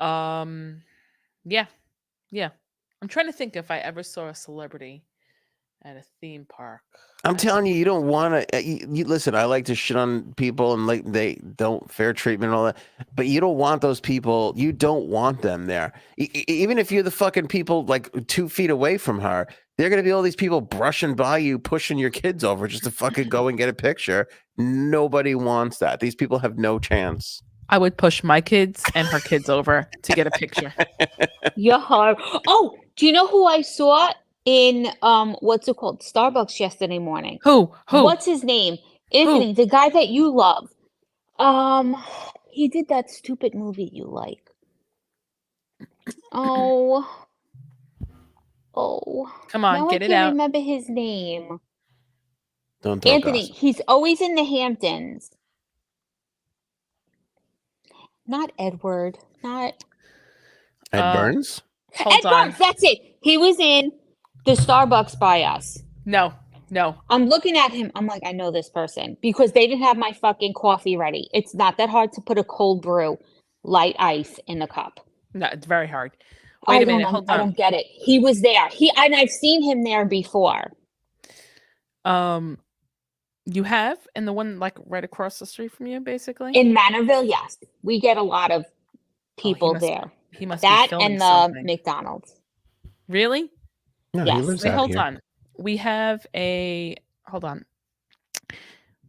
Yeah. I'm trying to think if I ever saw a celebrity at a theme park. I'm telling you, you don't want to. You listen. I like to shit on people and like they don't fair treatment and all that, but you don't want those people. You don't want them there. Even if you're the fucking people like 2 feet away from her, there are gonna be all these people brushing by you, pushing your kids over just to fucking go and get a picture. Nobody wants that. These people have no chance. I would push my kids and her kids over to get a picture. Oh, do you know who I saw in what's it called? Starbucks yesterday morning? Who? What's his name? Anthony, the guy that you love. He did that stupid movie you like. Oh. Come on, get it out. I can't remember his name. Don't talk Anthony, gossip. he's always in the Hamptons. Not Edward. Not Ed Burns? Ed Burns, that's it. He was in the Starbucks by us. No. I'm looking at him. I'm like, I know this person because they didn't have my fucking coffee ready. It's not that hard to put a cold brew, light ice in the cup. No, it's very hard. Wait a minute. Hold on. I don't get it. He was there. And I've seen him there before. You have, and the one like right across the street from you, basically. In Manorville, yes, we get a lot of people must- there. He must That be filming and the something. McDonald's. Really? No, he Yes. lives Wait, out hold here. on. We have a hold on.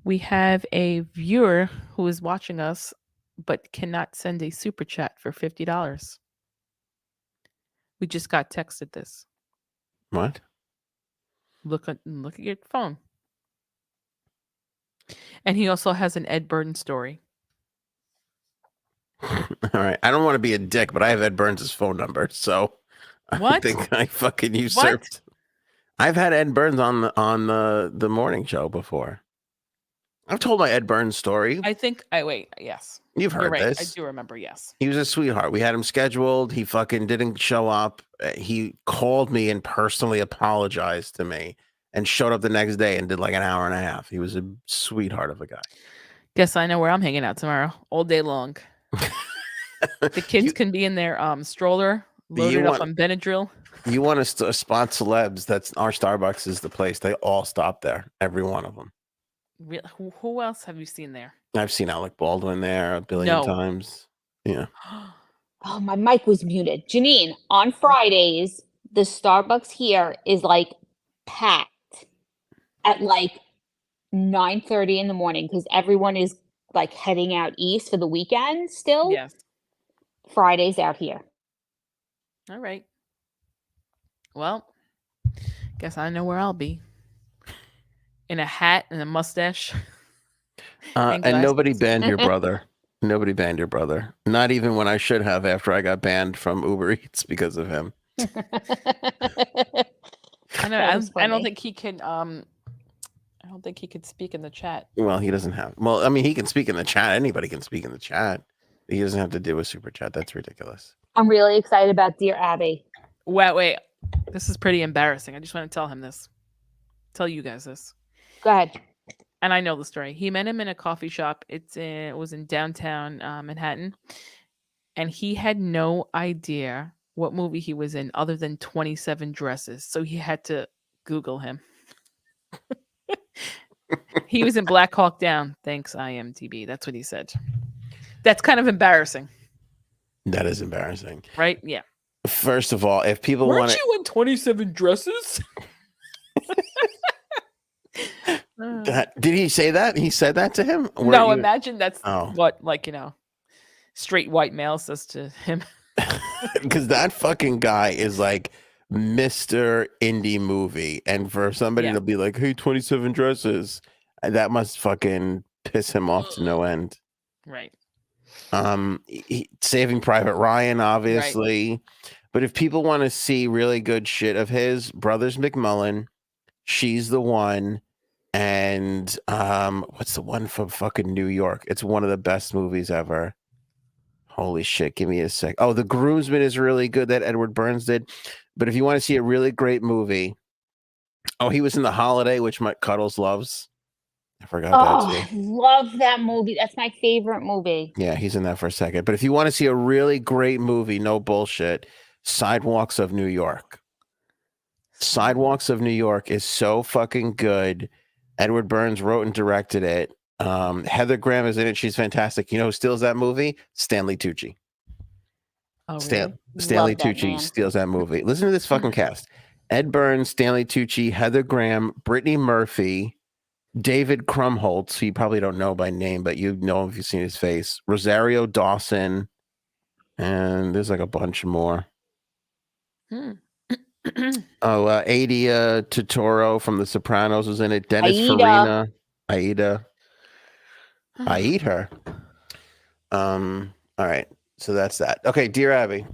We have a viewer who is watching us, but cannot send a super chat for $50. We just got texted this. What? Look at your phone. And he also has an Ed Burton story. All right. I don't want to be a dick, but I have Ed Burns' phone number, so I What? think I fucking usurped. I've had Ed Burns on the morning show before. I've told my Ed Burns story. Yes. You've You're heard right. this. I do remember, yes. He was a sweetheart. We had him scheduled. He fucking didn't show up. He called me and personally apologized to me and showed up the next day and did like an hour and a half. He was a sweetheart of a guy. Guess I know where I'm hanging out tomorrow, all day long. The kids can be in their stroller, loaded up on Benadryl. You want to spot celebs? That's our Starbucks is the place. They all stop there, every one of them. Who else have you seen there? I've seen Alec Baldwin there a billion times. Yeah. Oh, my mic was muted. Janine, on Fridays, the Starbucks here is like packed at like 9:30 in the morning because everyone is like heading out east for the weekend still. Yes. Fridays out here. All right. Well, guess I know where I'll be. In a hat and a mustache. And nobody banned your brother. Nobody banned your brother. Not even when I should have after I got banned from Uber Eats because of him. I know. I don't think he can. I don't think he could speak in the chat. Well, he doesn't have. Well, I mean, he can speak in the chat. Anybody can speak in the chat. He doesn't have to do a super chat. That's ridiculous. I'm really excited about Dear Abby. Wait. This is pretty embarrassing. I just want to tell him this. Tell you guys this. Go ahead. And I know the story. He met him in a coffee shop. It was in downtown Manhattan. And he had no idea what movie he was in other than 27 Dresses. So he had to Google him. He was in Black Hawk Down. Thanks, IMDb. That's what he said. That's kind of embarrassing. That is embarrassing. Right? Yeah. First of all, if people want you in 27 Dresses? Did he say that? He said that to him? No, imagine that's what, straight white male says to him. Because that fucking guy is like Mr. Indie Movie. And for somebody to be like, hey, 27 Dresses, that must fucking piss him off to no end. Right. Saving Private Ryan, obviously. Right. But if people want to see really good shit of his, Brothers McMullen, She's the One, and what's the one from fucking New York? It's one of the best movies ever. Holy shit, give me a sec. Oh, The Groomsman is really good that Edward Burns did. But if you want to see a really great movie, he was in The Holiday, which Mike Cuddles loves. I forgot that too. I love that movie. That's my favorite movie. Yeah, he's in that for a second. But if you want to see a really great movie, no bullshit, Sidewalks of New York. Sidewalks of New York is so fucking good. Edward Burns wrote and directed it. Heather Graham is in it. She's fantastic. You know who steals that movie? Stanley Tucci. Oh, really? Stanley Tucci steals that movie. Listen to this fucking cast. Ed Burns, Stanley Tucci, Heather Graham, Brittany Murphy, David Krumholtz, who you probably don't know by name, but you know him if you've seen his face. Rosario Dawson, and there's like a bunch more. Aida Totoro from The Sopranos was in it. Dennis Farina. Aida. I eat her. All right. So that's that. Okay, Dear Abby.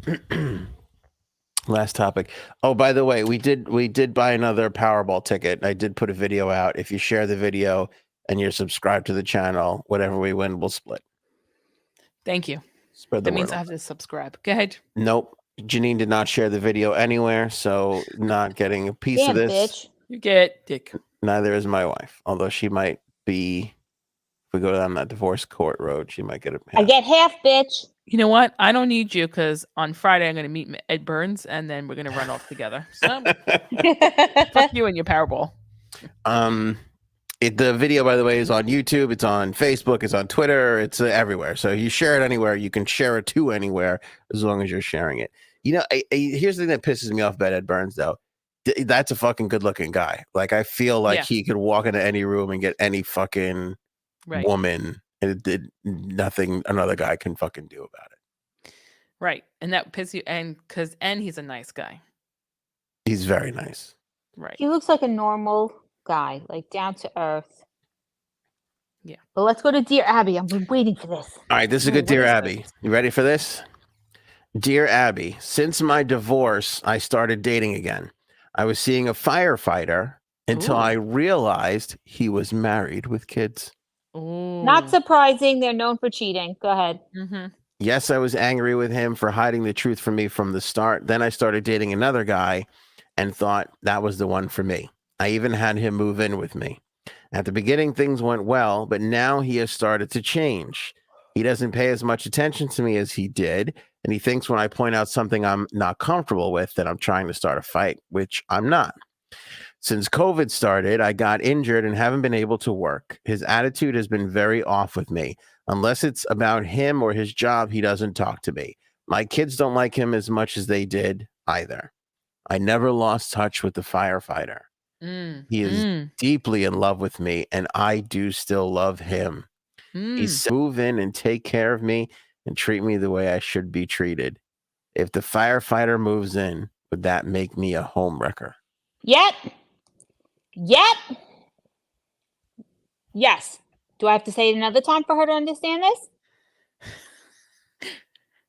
Last topic. Oh, by the way, we did buy another Powerball ticket. I did put a video out. If you share the video and you're subscribed to the channel, whatever we win, we'll split. Thank you. Spread the word. That means I have to subscribe. Go ahead. Nope. Janine did not share the video anywhere, so not getting a piece of this. Bitch. You get dick. Neither is my wife, although she might be. If we go down that divorce court road, she might get a. I get half, bitch. You know what? I don't need you because on Friday I'm going to meet Ed Burns and then we're going to run off together. So fuck you and your Powerball. The video, by the way, is on YouTube. It's on Facebook. It's on Twitter. It's everywhere. So you share it anywhere. You can share it to anywhere as long as you're sharing it. You know, here's the thing that pisses me off about Ed Burns, though. That's a fucking good-looking guy. Like, I feel like he could walk into any room and get any fucking woman, and it did nothing another guy can fucking do about it. Right, and that pisses you, and he's a nice guy. He's very nice. Right. He looks like a normal guy, like down to earth. Yeah. But let's go to Dear Abby. I've been waiting for this. All right, this is a good Dear Abby. You ready for this? Dear Abby, since my divorce, I started dating again. I was seeing a firefighter until I realized he was married with kids. Ooh. Not surprising. They're known for cheating. Go ahead. Mm-hmm. Yes, I was angry with him for hiding the truth from me from the start. Then I started dating another guy and thought that was the one for me. I even had him move in with me. At the beginning, things went well, but now he has started to change. He doesn't pay as much attention to me as he did, and he thinks when I point out something I'm not comfortable with that I'm trying to start a fight, which I'm not. Since COVID started, I got injured and haven't been able to work. His attitude has been very off with me. Unless it's about him or his job, he doesn't talk to me. My kids don't like him as much as they did either. I never lost touch with the firefighter. He is deeply in love with me, and I do still love him. He said, move in and take care of me and treat me the way I should be treated. If the firefighter moves in, would that make me a homewrecker? Yep. Yes. Do I have to say it another time for her to understand this?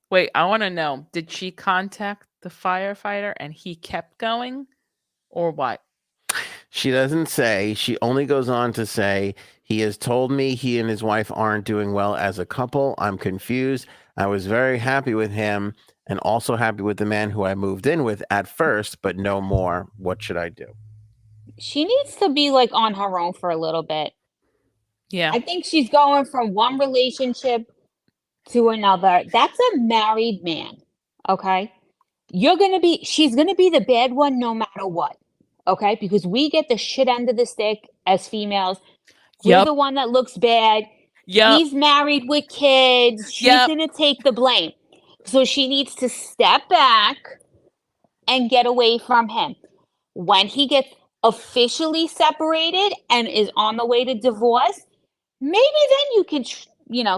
Wait, I want to know. Did she contact the firefighter and he kept going, or what? She doesn't say. She only goes on to say, he has told me he and his wife aren't doing well as a couple. I'm confused. I was very happy with him and also happy with the man who I moved in with at first, but no more. What should I do? She needs to be like on her own for a little bit. Yeah. I think she's going from one relationship to another. That's a married man. Okay. She's going to be the bad one no matter what. Okay. Because we get the shit end of the stick as females. We're the one that looks bad. He's married with kids. She's going to take the blame. So she needs to step back and get away from him. When he gets officially separated and is on the way to divorce, maybe then you can,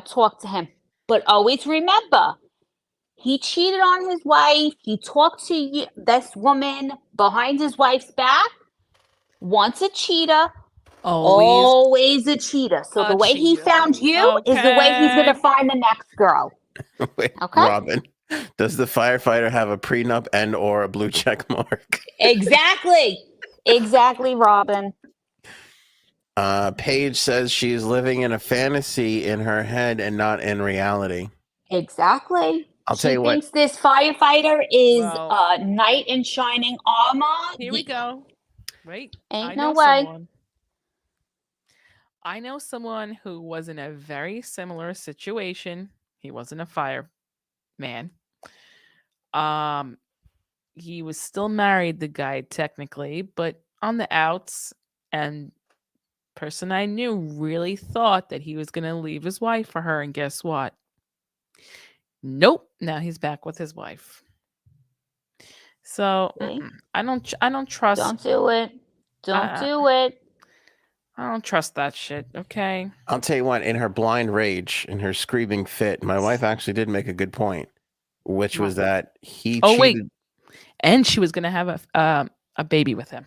talk to him. But always remember, he cheated on his wife. He talked to this woman behind his wife's back. Once a cheater, always a cheater. So the way he found you is the way he's going to find the next girl. Wait, okay? Robin, does the firefighter have a prenup and or a blue check mark? Exactly, Robin. Paige says she's living in a fantasy in her head and not in reality. Exactly. I'll tell you what. She thinks this firefighter is a knight in shining armor. Here we go. Right? Ain't no way. I know someone who was in a very similar situation. He wasn't a fireman. He was still married, the guy, technically, but on the outs, and person I knew really thought that he was going to leave his wife for her, and guess what? Nope. Now he's back with his wife. So I don't trust. Don't do it. Don't do it. I don't trust that shit. Okay. I'll tell you what. In her blind rage, in her screaming fit, my wife actually did make a good point, which was that he. Oh wait, and she was going to have a baby with him.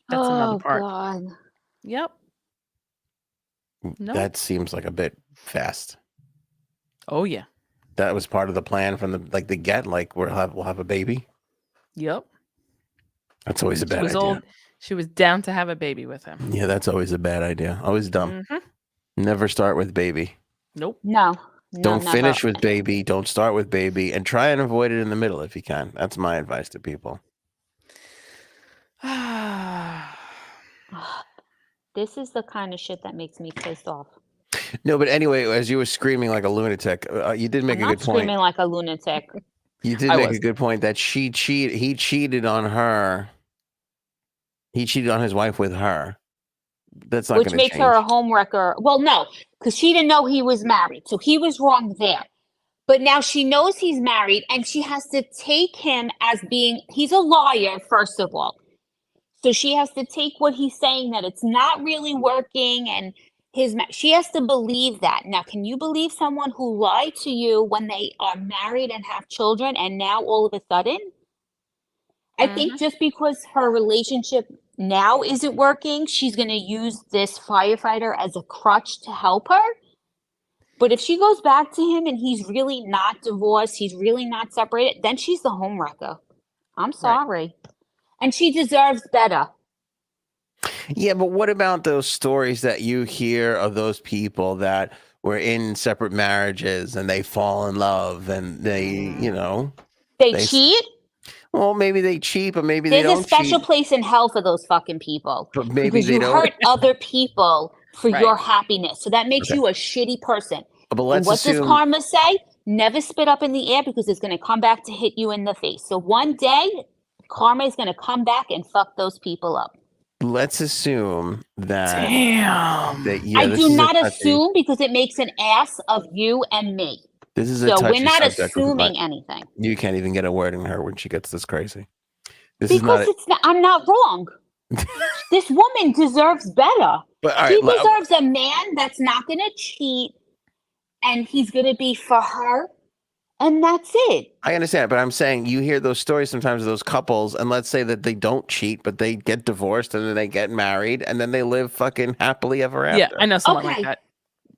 That's another part. God. Yep. No. That seems like a bit fast. Oh yeah. That was part of the plan from the we'll have a baby. Yep. That's always a bad idea. She was down to have a baby with him. Yeah, that's always a bad idea. Always dumb. Mm-hmm. Never start with baby. Nope. No. Don't finish with baby. Don't start with baby, and try and avoid it in the middle if you can. That's my advice to people. This is the kind of shit that makes me pissed off. No, but anyway, as you were screaming like a lunatic, you did make a good point. Screaming like a lunatic. You did make a good point that he cheated on her He cheated on his wife with her. That's not which going to makes change. her a homewrecker. Well, no, because she didn't know he was married. So he was wrong there. But now she knows he's married and she has to take him as being, he's a liar, first of all. So she has to take what he's saying that it's not really working and she has to believe that. Now, can you believe someone who lied to you when they are married and have children and now all of a sudden? I think just because her relationship now isn't working, she's going to use this firefighter as a crutch to help her. But if she goes back to him and he's really not divorced, he's really not separated, then she's the homewrecker. I'm sorry. Right. And she deserves better. Yeah, but what about those stories that you hear of those people that were in separate marriages and they fall in love and they, you know. They cheat? Well, maybe they cheat, but maybe they don't cheat. There's a special place in hell for those fucking people. But maybe because you hurt other people for your happiness. So that makes you a shitty person. But let's and what does karma say? Never spit up in the air because it's going to come back to hit you in the face. So one day, karma is going to come back and fuck those people up. Let's assume that. Damn. I do not assume because it makes an ass of you and me. This is so we're not assuming anything. You can't even get a word in her when she gets this crazy. I'm not wrong. This woman deserves better. But, she deserves a man that's not going to cheat and he's going to be for her. And that's it. I understand, but I'm saying you hear those stories sometimes of those couples, and let's say that they don't cheat, but they get divorced and then they get married and then they live fucking happily ever after. Yeah, I know someone like that.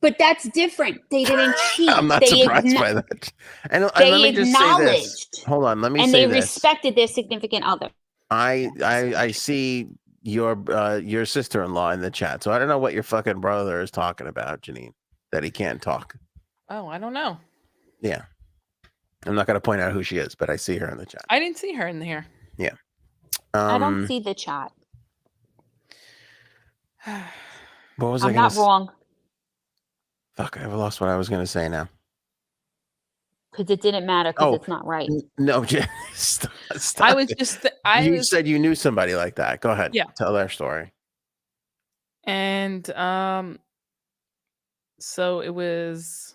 But that's different. They didn't cheat. I'm not surprised by that. And let me just say this. Hold on, let me say this. And they respected their significant other. I see your sister-in-law in the chat, so I don't know what your fucking brother is talking about, Janine, that he can't talk. Oh, I don't know. Yeah. I'm not going to point out who she is, but I see her in the chat. I didn't see her in here. Yeah. I don't see the chat. What was I'm not wrong. Fuck, I've lost what I was going to say now. Because it didn't matter because it's not right. No, stop I was just... you said you knew somebody like that. Go ahead. Yeah. Tell their story. And so it was...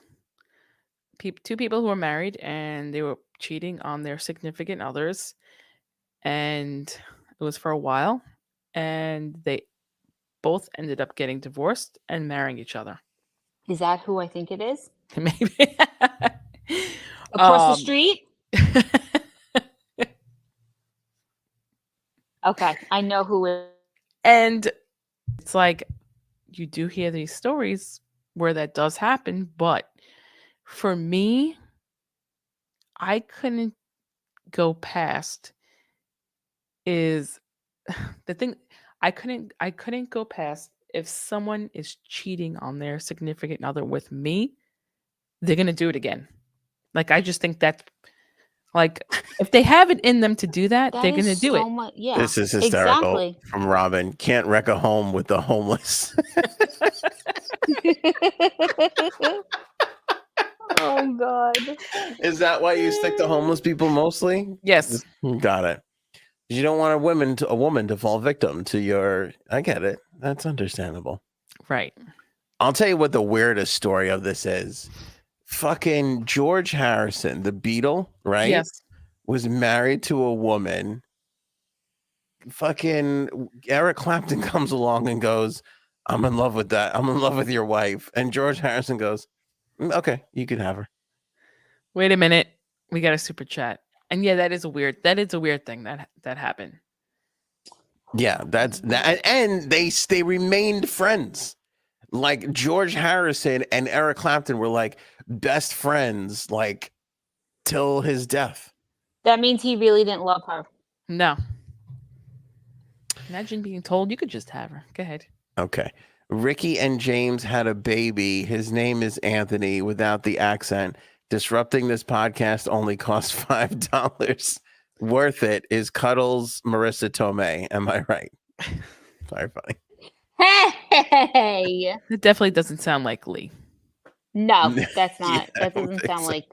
two people who were married and they were cheating on their significant others, and it was for a while, and they both ended up getting divorced and marrying each other. Is that who I think it is? Maybe. Across the street? Okay, I know who it is. And it's like, you do hear these stories where that does happen, but for me, I couldn't go past is the thing. I couldn't go past if someone is cheating on their significant other with me, they're going to do it again. Like, I just think that's like, if they have it in them to do that they're going to do it. Yeah, this is hysterical from Robin. Can't wreck a home with the homeless. Oh God. Is that why you stick to homeless people mostly? Yes. Got it. You don't want a woman to fall victim to your... I get it. That's understandable. Right. I'll tell you what the weirdest story of this is. Fucking George Harrison, the Beatle, right? Yes. Was married to a woman. Fucking Eric Clapton comes along and goes, I'm in love with that. I'm in love with your wife. And George Harrison goes, okay, you can have her. Wait a minute. We got a super chat. And yeah, that is a weird thing that happened. Yeah, that's that. And they remained friends. Like George Harrison and Eric Clapton were like best friends, like till his death. That means he really didn't love her. No. Imagine being told you could just have her. Go ahead. Okay. Ricky and James had a baby. His name is Anthony without the accent. Disrupting this podcast only costs $5. Worth it is Cuddles Marissa Tomei. Am I right? Sorry, funny. Hey! It definitely doesn't sound like Lee. No, that's not. Yeah, that doesn't sound so. like.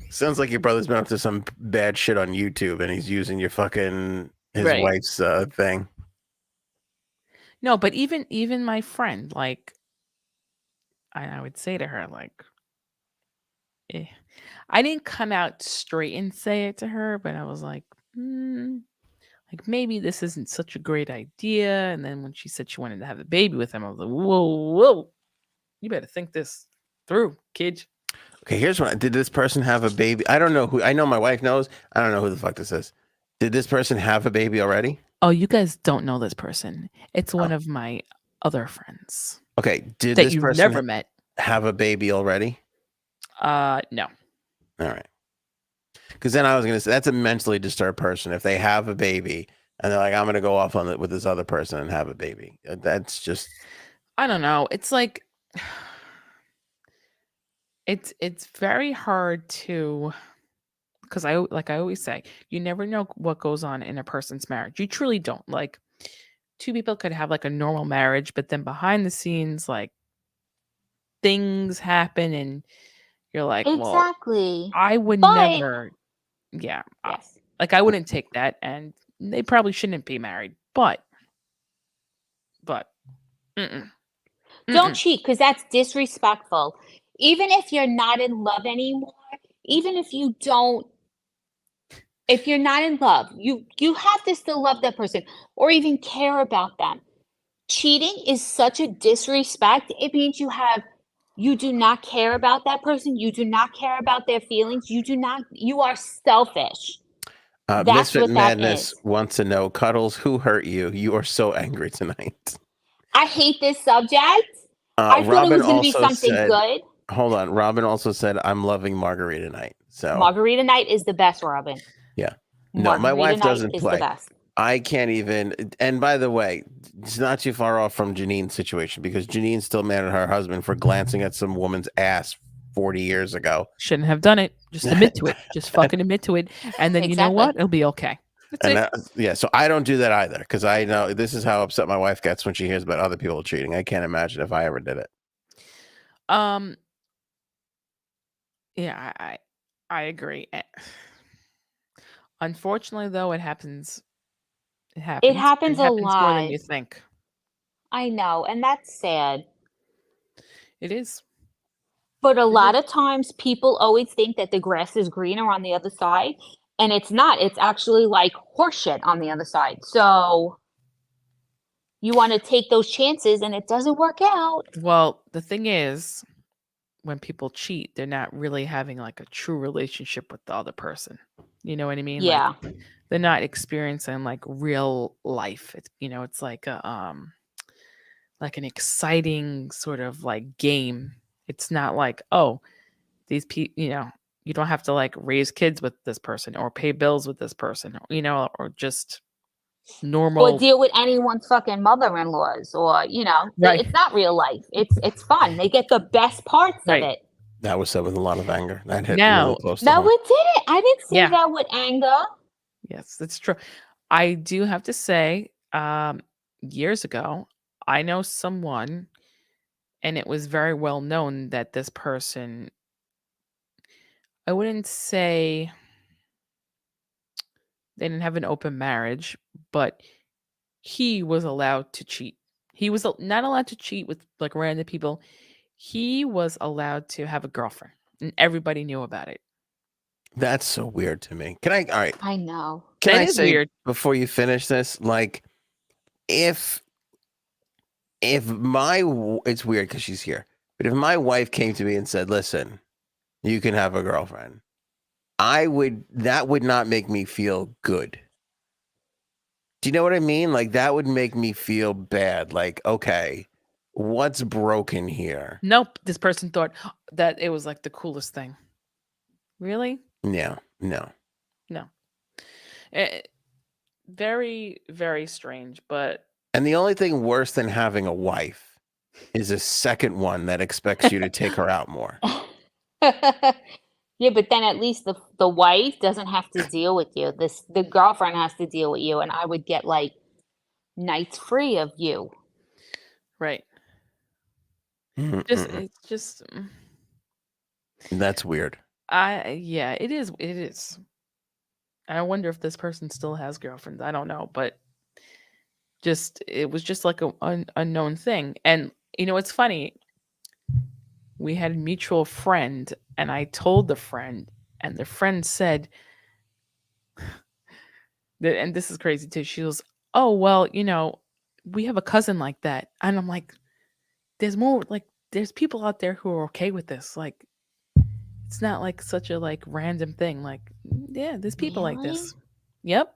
Sounds like your brother's been up to some bad shit on YouTube and he's using your fucking his Right. wife's thing. No, but even my friend, like I would say to her, like, eh. I didn't come out straight and say it to her, but I was like, like maybe this isn't such a great idea. And then when she said she wanted to have a baby with him, I was like, whoa, you better think this through, kid. Okay, here's one. Did this person have a baby? I don't know who. I know my wife knows. I don't know who the fuck this is. Did this person have a baby already? Oh, you guys don't know this person. It's one Oh. of my other friends Okay, did that this you've person never met. have a baby already? No. All right. Because then I was going to say that's a mentally disturbed person. If they have a baby and they're like, I'm going to go off on it with this other person and have a baby. That's just. I don't know. It's like it's very hard to, because I always say, you never know what goes on in a person's marriage. You truly don't. Like, two people could have like a normal marriage, but then behind the scenes, like, things happen and you're like, well, Exactly. I would But never, yeah, yes. like I wouldn't take that, and they probably shouldn't be married. But mm-mm, Don't mm-mm. cheat because that's disrespectful. Even if you're not in love anymore, even if you don't, if you're not in love, you have to still love that person or even care about them. Cheating is such a disrespect. It means you do not care about that person. You do not care about their feelings. You are selfish. That's Misfit what that Madness is. wants to know, Cuddles, who hurt you? You are so angry tonight. I hate this subject. I thought it Robin was going to be also something said, good. hold on. Robin also said, I'm loving Margarita Night. So, Margarita night is the best, Robin. yeah. No, my Margarita wife night doesn't is the play. best. I can't even. And by the way, it's not too far off from Janine's situation because Janine's still mad at her husband for glancing at some woman's ass 40 years ago. Shouldn't have done it. Just admit to it. Just fucking admit to it, and then you know Exactly. what? It'll be okay. That's And it. yeah, so I don't do that either because I know this is how upset my wife gets when she hears about other people cheating. I can't imagine if I ever did it. Yeah, I agree. Unfortunately, though, it happens. It happens. It happens It a happens more than lot. you think. I know, and that's sad. It is. But a It lot is. of times people always think that the grass is greener on the other side, and it's not. It's actually like horseshit on the other side. So you want to take those chances and it doesn't work out. Well, the thing is, when people cheat, they're not really having like a true relationship with the other person. You know what I mean? Yeah. Like, they're not experiencing like real life. It's it's like an exciting sort of like game. It's not like, oh, these people, you don't have to like raise kids with this person or pay bills with this person, or just Or normal. deal with anyone's fucking mother-in-laws or, Right. it's not real life. It's fun. They get the best parts of Right. it. That was said with a lot of anger. That hit Now, really close to No, home. it didn't. I didn't say Yeah. that with anger. Yes, that's true. I do have to say, years ago, I know someone, and it was very well known that this person, I wouldn't say they didn't have an open marriage, but he was allowed to cheat. He was not allowed to cheat with like random people. He was allowed to have a girlfriend, and everybody knew about it. That's so weird to me. All right. I know. Can That I is say weird. before you finish this, like, if it's weird because she's here, but if my wife came to me and said, listen, you can have a girlfriend, that would not make me feel good. Do you know what I mean? Like, that would make me feel bad. Like, okay, what's broken here? Nope. This person thought that it was like the coolest thing. Really? Yeah, no. Very, very strange, but And the only thing worse than having a wife is a second one that expects you to take her out more. Yeah, but then at least the wife doesn't have to deal with you. The girlfriend has to deal with you, and I would get like nights free of you. right. It's just That's weird. yeah, it is. It is. I wonder if this person still has girlfriends. I don't know, but it was just like an unknown thing. And it's funny. We had a mutual friend, and I told the friend, and the friend said that, and this is crazy too. She goes, "Oh well, we have a cousin like that," and I'm like, there's people out there who are okay with this. Like, it's not like such a like random thing. Like, yeah, there's people like Really? this. Yep.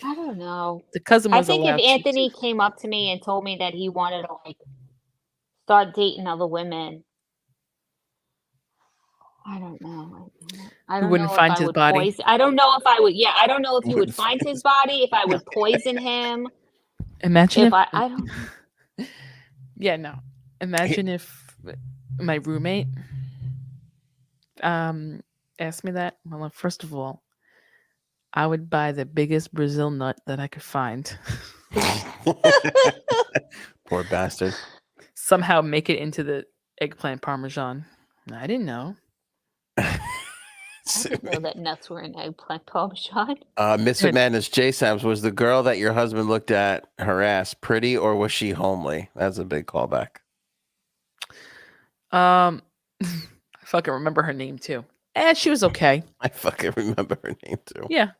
I don't know. The cousin I was think if allowed Anthony came up to me and told me that he wanted to like start dating other women, I don't know. I You don't wouldn't know if find I his would body. poison. I don't know if I would. Yeah, I don't know if he would Wouldn't find find his his- body. If I would poison him. Imagine If if I don't. yeah, no. Imagine if my roommate asked me that. Well, first of all, I would buy the biggest Brazil nut that I could find. Poor bastard. Somehow make it into the eggplant parmesan. I didn't know. I didn't know that nuts were in eggplant parmesan. Misfit Madness J Sabs, was the girl that your husband looked at her ass pretty, or was she homely? That's a big callback. I fucking remember her name too. And she was okay. I fucking remember her name too. Yeah.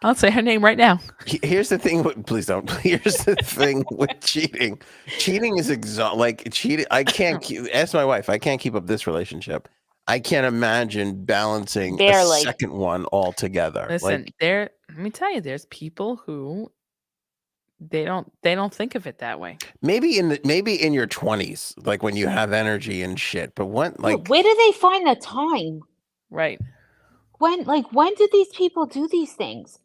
I'll say her name right now. Here's the thing with, please don't. Here's the thing with cheating. Cheating is like cheating. I can't ask my wife. I can't keep up this relationship. I can't imagine balancing Barely. a second one altogether. Listen, Like, let me tell you, there's people who they don't think of it that way. maybe in your 20s, like when you have energy and shit. But when Yeah, like where do they find the time? Right. When do these people do these things?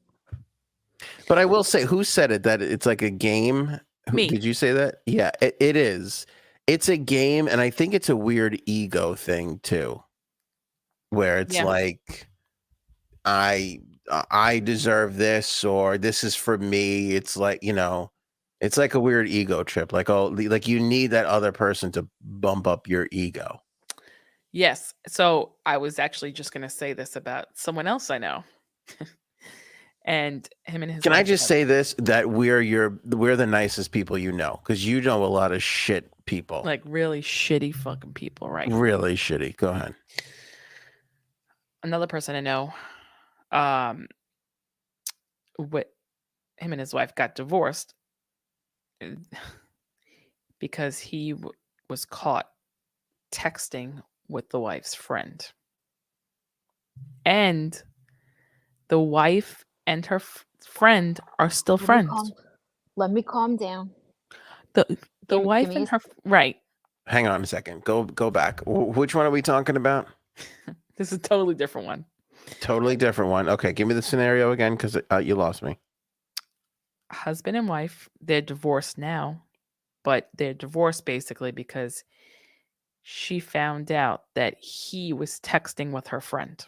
But I will say, who said it? That it's like a game? Me. Did you say that? Yeah, it is. It's a game, and I think it's a weird ego thing too, where it's Yeah. like, I deserve this, or this is for me. It's like, it's like a weird ego trip. Like, oh, like you need that other person to bump up your ego. Yes. So I was actually just gonna say this about someone else I know. And him and his Can I wife just have- say this, that we're the nicest people because you know a lot of shit people. like really shitty fucking people, right? Really shitty. Go ahead. Another person I know, what him and his wife got divorced because he was caught texting with the wife's friend, and the wife and her friend are still friends. Let me calm down. The wife give me and her right. Hang on a second. Go back. Which one are we talking about? This is a totally different one. Totally different one. Okay, give me the scenario again, because you lost me. Husband and wife, they're divorced now, but they're divorced basically because she found out that he was texting with her friend.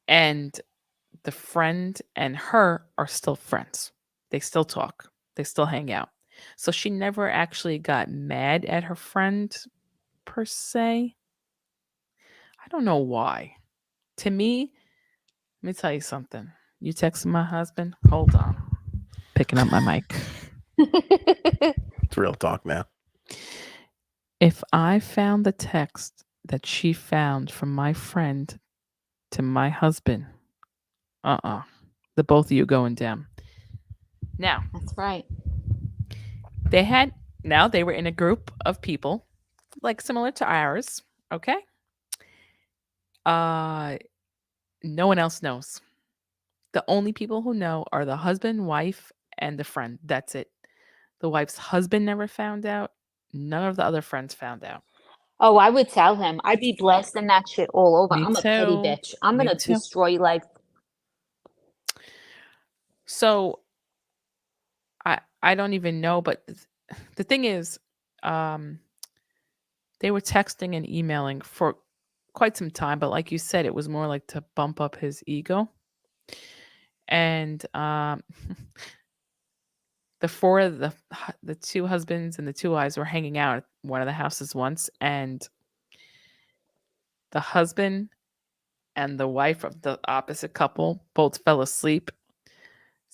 And the friend and her are still friends. They still talk. They still hang out. So she never actually got mad at her friend per se. I don't know why. To me, let me tell you something. You texting my husband? Hold on. Picking up my mic. It's real talk now. If I found the text that she found from my friend to my husband, the both of you going down. Now, That's right. they were in a group of people, like similar to ours, okay? No one else knows. The only people who know are the husband, wife, and the friend. That's it. The wife's husband never found out. None of the other friends found out. Oh, I would tell him. I'd be blasting that shit all over. Me I'm a petty too. bitch. I'm Me gonna too. destroy life. So I don't even know, but the thing is, they were texting and emailing for quite some time, but like you said, it was more like to bump up his ego. And the two husbands and the two wives were hanging out at one of the houses once, and the husband and the wife of the opposite couple both fell asleep.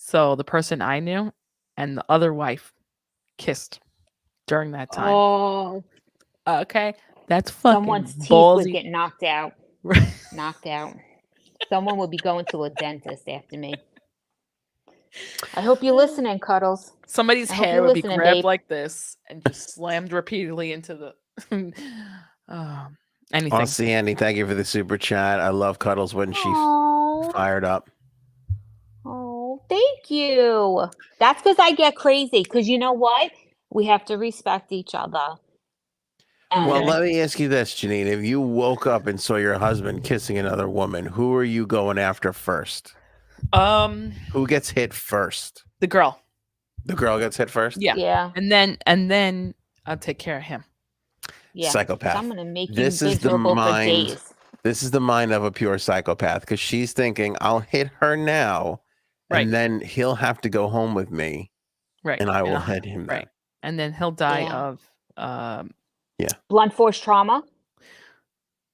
So the person I knew and the other wife kissed during that time. Oh, Okay, that's fucking someone's teeth would ballsy. get knocked out. Knocked out. Someone would be going to a dentist after me. I hope you're listening, Cuddles. Somebody's I hope hair you're would be listening, grabbed babe. like this and just slammed repeatedly into the anything. Aussie Annie, thank you for the super chat. I love Cuddles when she Oh, fired up. oh, thank you. That's because I get crazy. Because you know what? We have to respect each other. Well, Okay. let me ask you this, Janine. If you woke up and saw your husband kissing another woman, who are you going after first? Who gets hit first? The girl. The girl gets hit first? Yeah. Yeah. And then I'll take care of him. Yeah. Psychopath. I'm gonna make This you is the miserable for mind. days. This is the mind of a pure psychopath because she's thinking, I'll hit her now, Right. and then he'll have to go home with me, Right. and I will I'll- hit him then. Right. And then he'll die Yeah. of Blunt force trauma.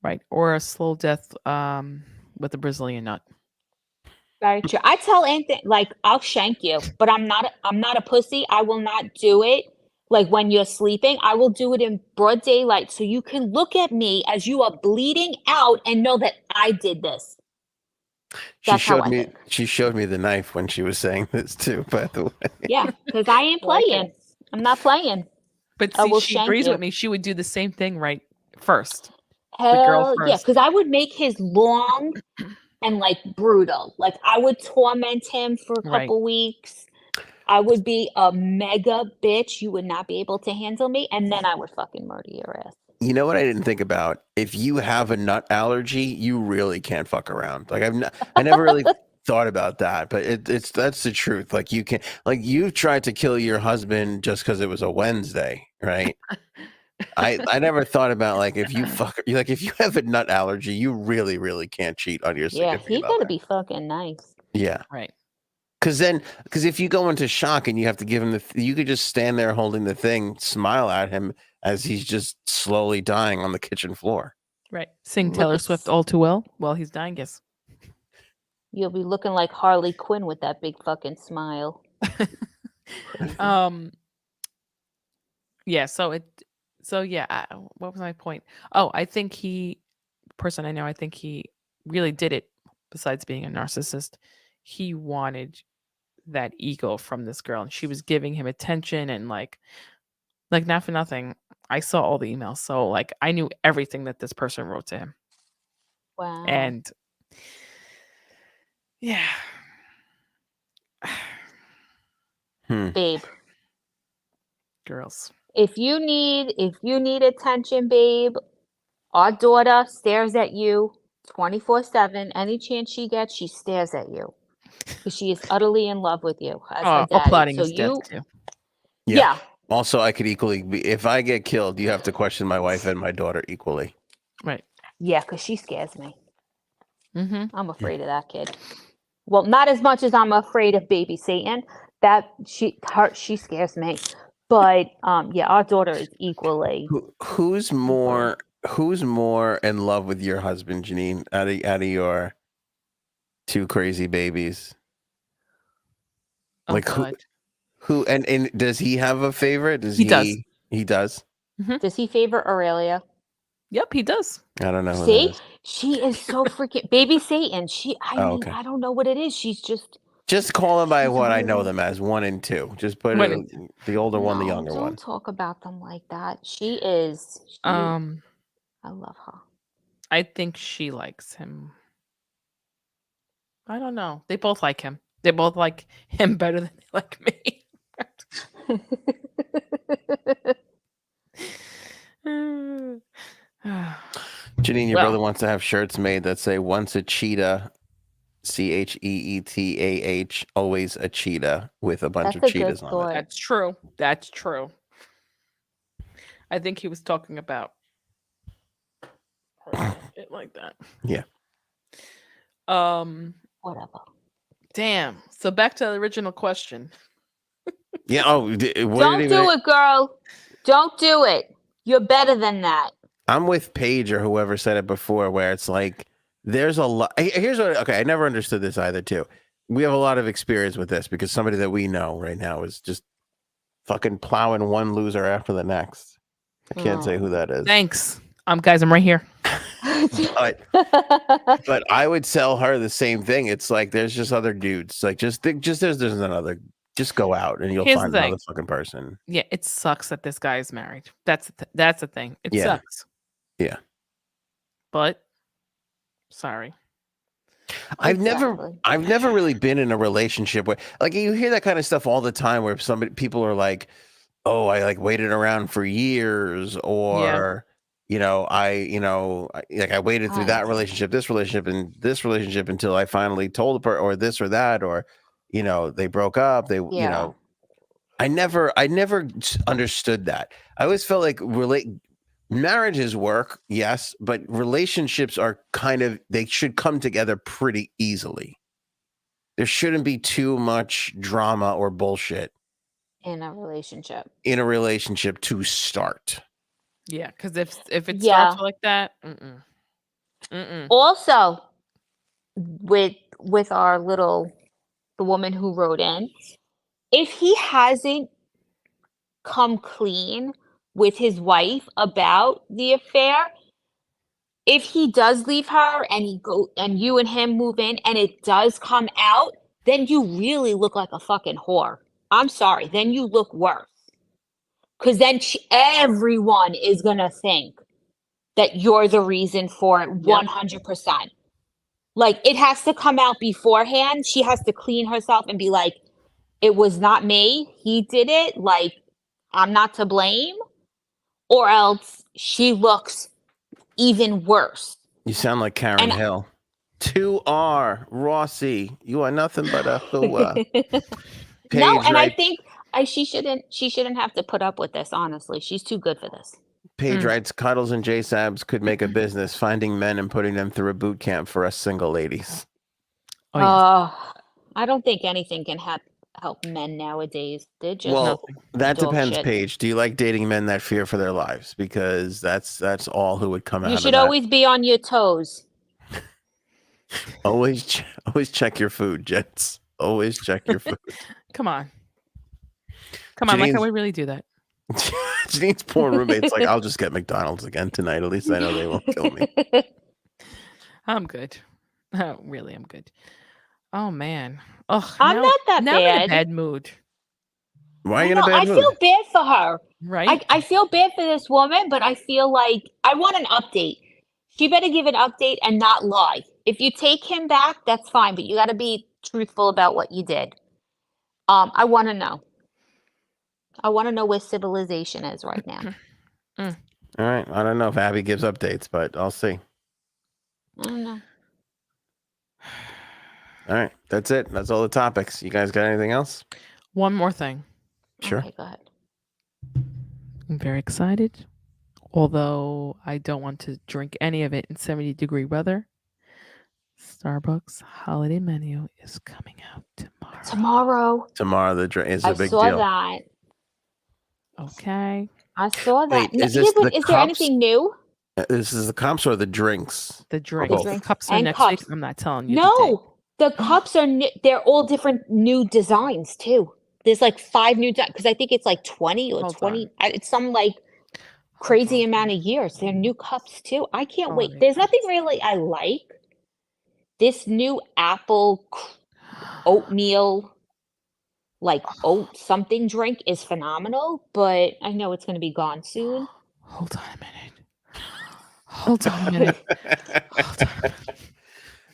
right, or a slow death with a Brazilian nut. Very true. I tell Anthony, like, I'll shank you, but I'm not a pussy. I will not do it like when you're sleeping. I will do it in broad daylight so you can look at me as you are bleeding out and know that I did this. She That's how showed I me. think. She showed me the knife when she was saying this too. By the way, Yeah, because I ain't Like it. playing. I'm not playing. But I see, will she shank agrees you. with me. She would do the same thing right first. Hell yeah, first. because I would make his long and like brutal. Like I would torment him for a Right. couple weeks. I would be a mega bitch. You would not be able to handle me, and then I would fucking murder your ass. you know what I didn't think about? If you have a nut allergy, you really can't fuck around. Like I never really thought about that, but that's the truth. Like you can, like you tried to kill your husband just because it was a Wednesday, right? I never thought about like if you if you have a nut allergy, you really can't cheat on your Yeah, significant he other. gotta be fucking nice. Yeah, Right. because if you go into shock and you have to give him you could just stand there holding the thing, smile at him as he's just slowly dying on the kitchen floor. Right. Sing Look Taylor at Swift s- all too well while he's dying. Yes. You'll be looking like Harley Quinn with that big fucking smile. Yeah. So yeah. What was my point? Oh, I think person I know, I think he really did it. Besides being a narcissist, he wanted that ego from this girl, and she was giving him attention and like not for nothing. I saw all the emails, so like I knew everything that this person wrote to him, Wow. and yeah. Babe, Girls. if you need attention, babe, our daughter stares at you 24/7. Any chance she gets, she stares at you. Because she is utterly in love with you as her daddy. Applauding So his death you too. yeah. Also, I could equally be, if I get killed, you have to question my wife and my daughter equally. Right. Yeah, because she scares me. Mm-hmm. I'm afraid of that kid. Well, not as much as I'm afraid of baby Satan. That she scares me. But yeah, our daughter is equally. Who's more in love with your husband, Janine, out of your two crazy babies? Oh, Like God. who and does he have a favorite? He does. He does. Does he favor Aurelia? Yep, he does. I don't know. Who that See, is. she is so freaking baby Satan. Okay. I don't know what it is. She's Just call them by she's what I know weird. them as, 1 and 2. Just put One it, and the older one, the No, younger don't one. talk about them like that. I love her. I think she likes him. I don't know. They both like him. They both like him better than they like me. Janine, your Well. brother wants to have shirts made that say "Once a cheetah, CHEETAH, always a cheetah," with a bunch That's of a good cheetahs on it. thought. That's true. That's true. I think he was talking about it like that. Yeah. Whatever. Damn. So back to the original question. Yeah. Oh, Don't do it, girl. Don't do it. You're better than that. I'm with Paige or whoever said it before, where it's like there's a lot. Here's what. Okay, I never understood this either. Too. We have a lot of experience with this because somebody that we know right now is just fucking plowing one loser after the next. I can't say who that is. Thanks. Guys, I'm right here. But I would tell her the same thing. It's like there's just other dudes. Like just there's another. Just go out and you'll Here's find the thing. another fucking person. Yeah, it sucks that this guy is married. That's the thing. It Yeah. sucks. Yeah. But sorry. I've never really been in a relationship where, like, you hear that kind of stuff all the time where people are like, oh, I like waited around for years, or I waited through that relationship, this relationship, and this relationship until I finally told the person, or this or that, or they broke up. I never understood that. I always felt like marriages work, yes, but relationships are they should come together pretty easily. There shouldn't be too much drama or bullshit in a relationship to start. Yeah, because if it starts like that, Also, with the woman who wrote in, if he hasn't come clean with his wife about the affair, if he does leave her and you and him move in and it does come out, then you really look like a fucking whore. I'm sorry. Then you look worse. Because then everyone is going to think that you're the reason for it 100%. Like, it has to come out beforehand. She has to clean herself and be like, it was not me. He did it. Like, I'm not to blame. Or else she looks even worse. You sound like Karen Hill. 2R Rossi, you are nothing but a hua. No, and I think she shouldn't have to put up with this. Honestly, she's too good for this. Paige writes, Cuddles and J-Sabs could make a business finding men and putting them through a boot camp for us single ladies. I don't think anything can help men nowadays. They're just that depends, Paige. Do you like dating men that fear for their lives? Because that's all who would come out of that. You should always be on your toes. always check your food, gents. Always check your food. Come on. Like how we really do that. Janine's poor roommate's like, I'll just get McDonald's again tonight. At least I know they won't kill me. I'm good. Oh, really, I'm good. Oh man. Oh, I'm not that now bad. I'm in a bad mood. Why are you in a bad mood? I feel bad for her. Right. I feel bad for this woman, but I feel like I want an update. She better give an update and not lie. If you take him back, that's fine, but you got to be truthful about what you did. I want to know. I want to know where civilization is right now. All right. I don't know if Abby gives updates, but I'll see. I don't know. All right. That's it. That's all the topics. You guys got anything else? One more thing. Sure. Okay, go ahead. I'm very excited. Although I don't want to drink any of it in 70-degree weather. Starbucks holiday menu is coming out tomorrow. Tomorrow the drink is a big deal. I saw that. Okay. I saw that. Wait, is there anything new? This is the cups or the drinks? The drinks. The cups are next week. I'm not telling you. No, the cups are they're all different new designs too. There's like 5 new because I think it's like 20 or 20. It's some like crazy amount of years. They're new cups too. I can't wait. There's nothing really I like. This new apple oatmeal, like oat something drink is phenomenal, but I know it's going to be gone soon. Hold on a minute.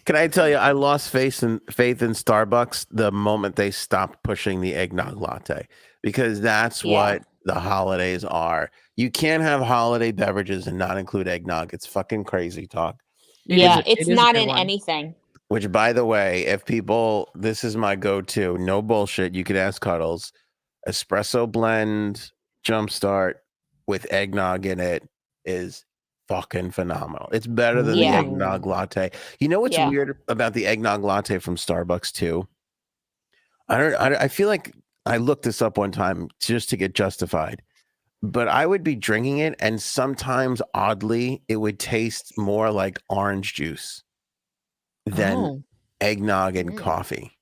Can I tell you, I lost faith in Starbucks the moment they stopped pushing the eggnog latte, because that's what the holidays are. You can't have holiday beverages and not include eggnog. It's fucking crazy talk. Yeah, it's not in anything. Which, by the way, this is my go-to. No bullshit. You could ask Cuddles. Espresso blend, Jumpstart with eggnog in it is fucking phenomenal. It's better than the eggnog latte. You know what's weird about the eggnog latte from Starbucks too? I feel like I looked this up one time just to get justified, but I would be drinking it and sometimes oddly it would taste more like orange juice than eggnog and coffee.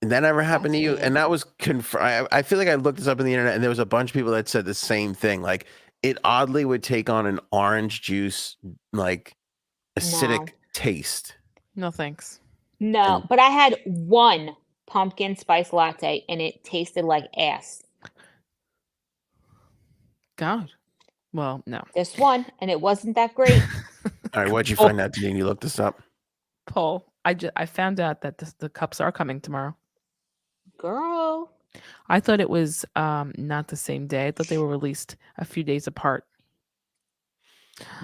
That ever happened to That's you? weird. And that was confirmed. I feel like I looked this up on the internet, and there was a bunch of people that said the same thing. Like it oddly would take on an orange juice, like acidic taste. No thanks. No, And- but I had one pumpkin spice latte and it tasted like ass. God. Well, no. Just one, and it wasn't that great. All right, what'd you Oh. find out, Janine? You looked this up. Paul, I found out that the cups are coming tomorrow. Girl. I thought it was not the same day. I thought they were released a few days apart.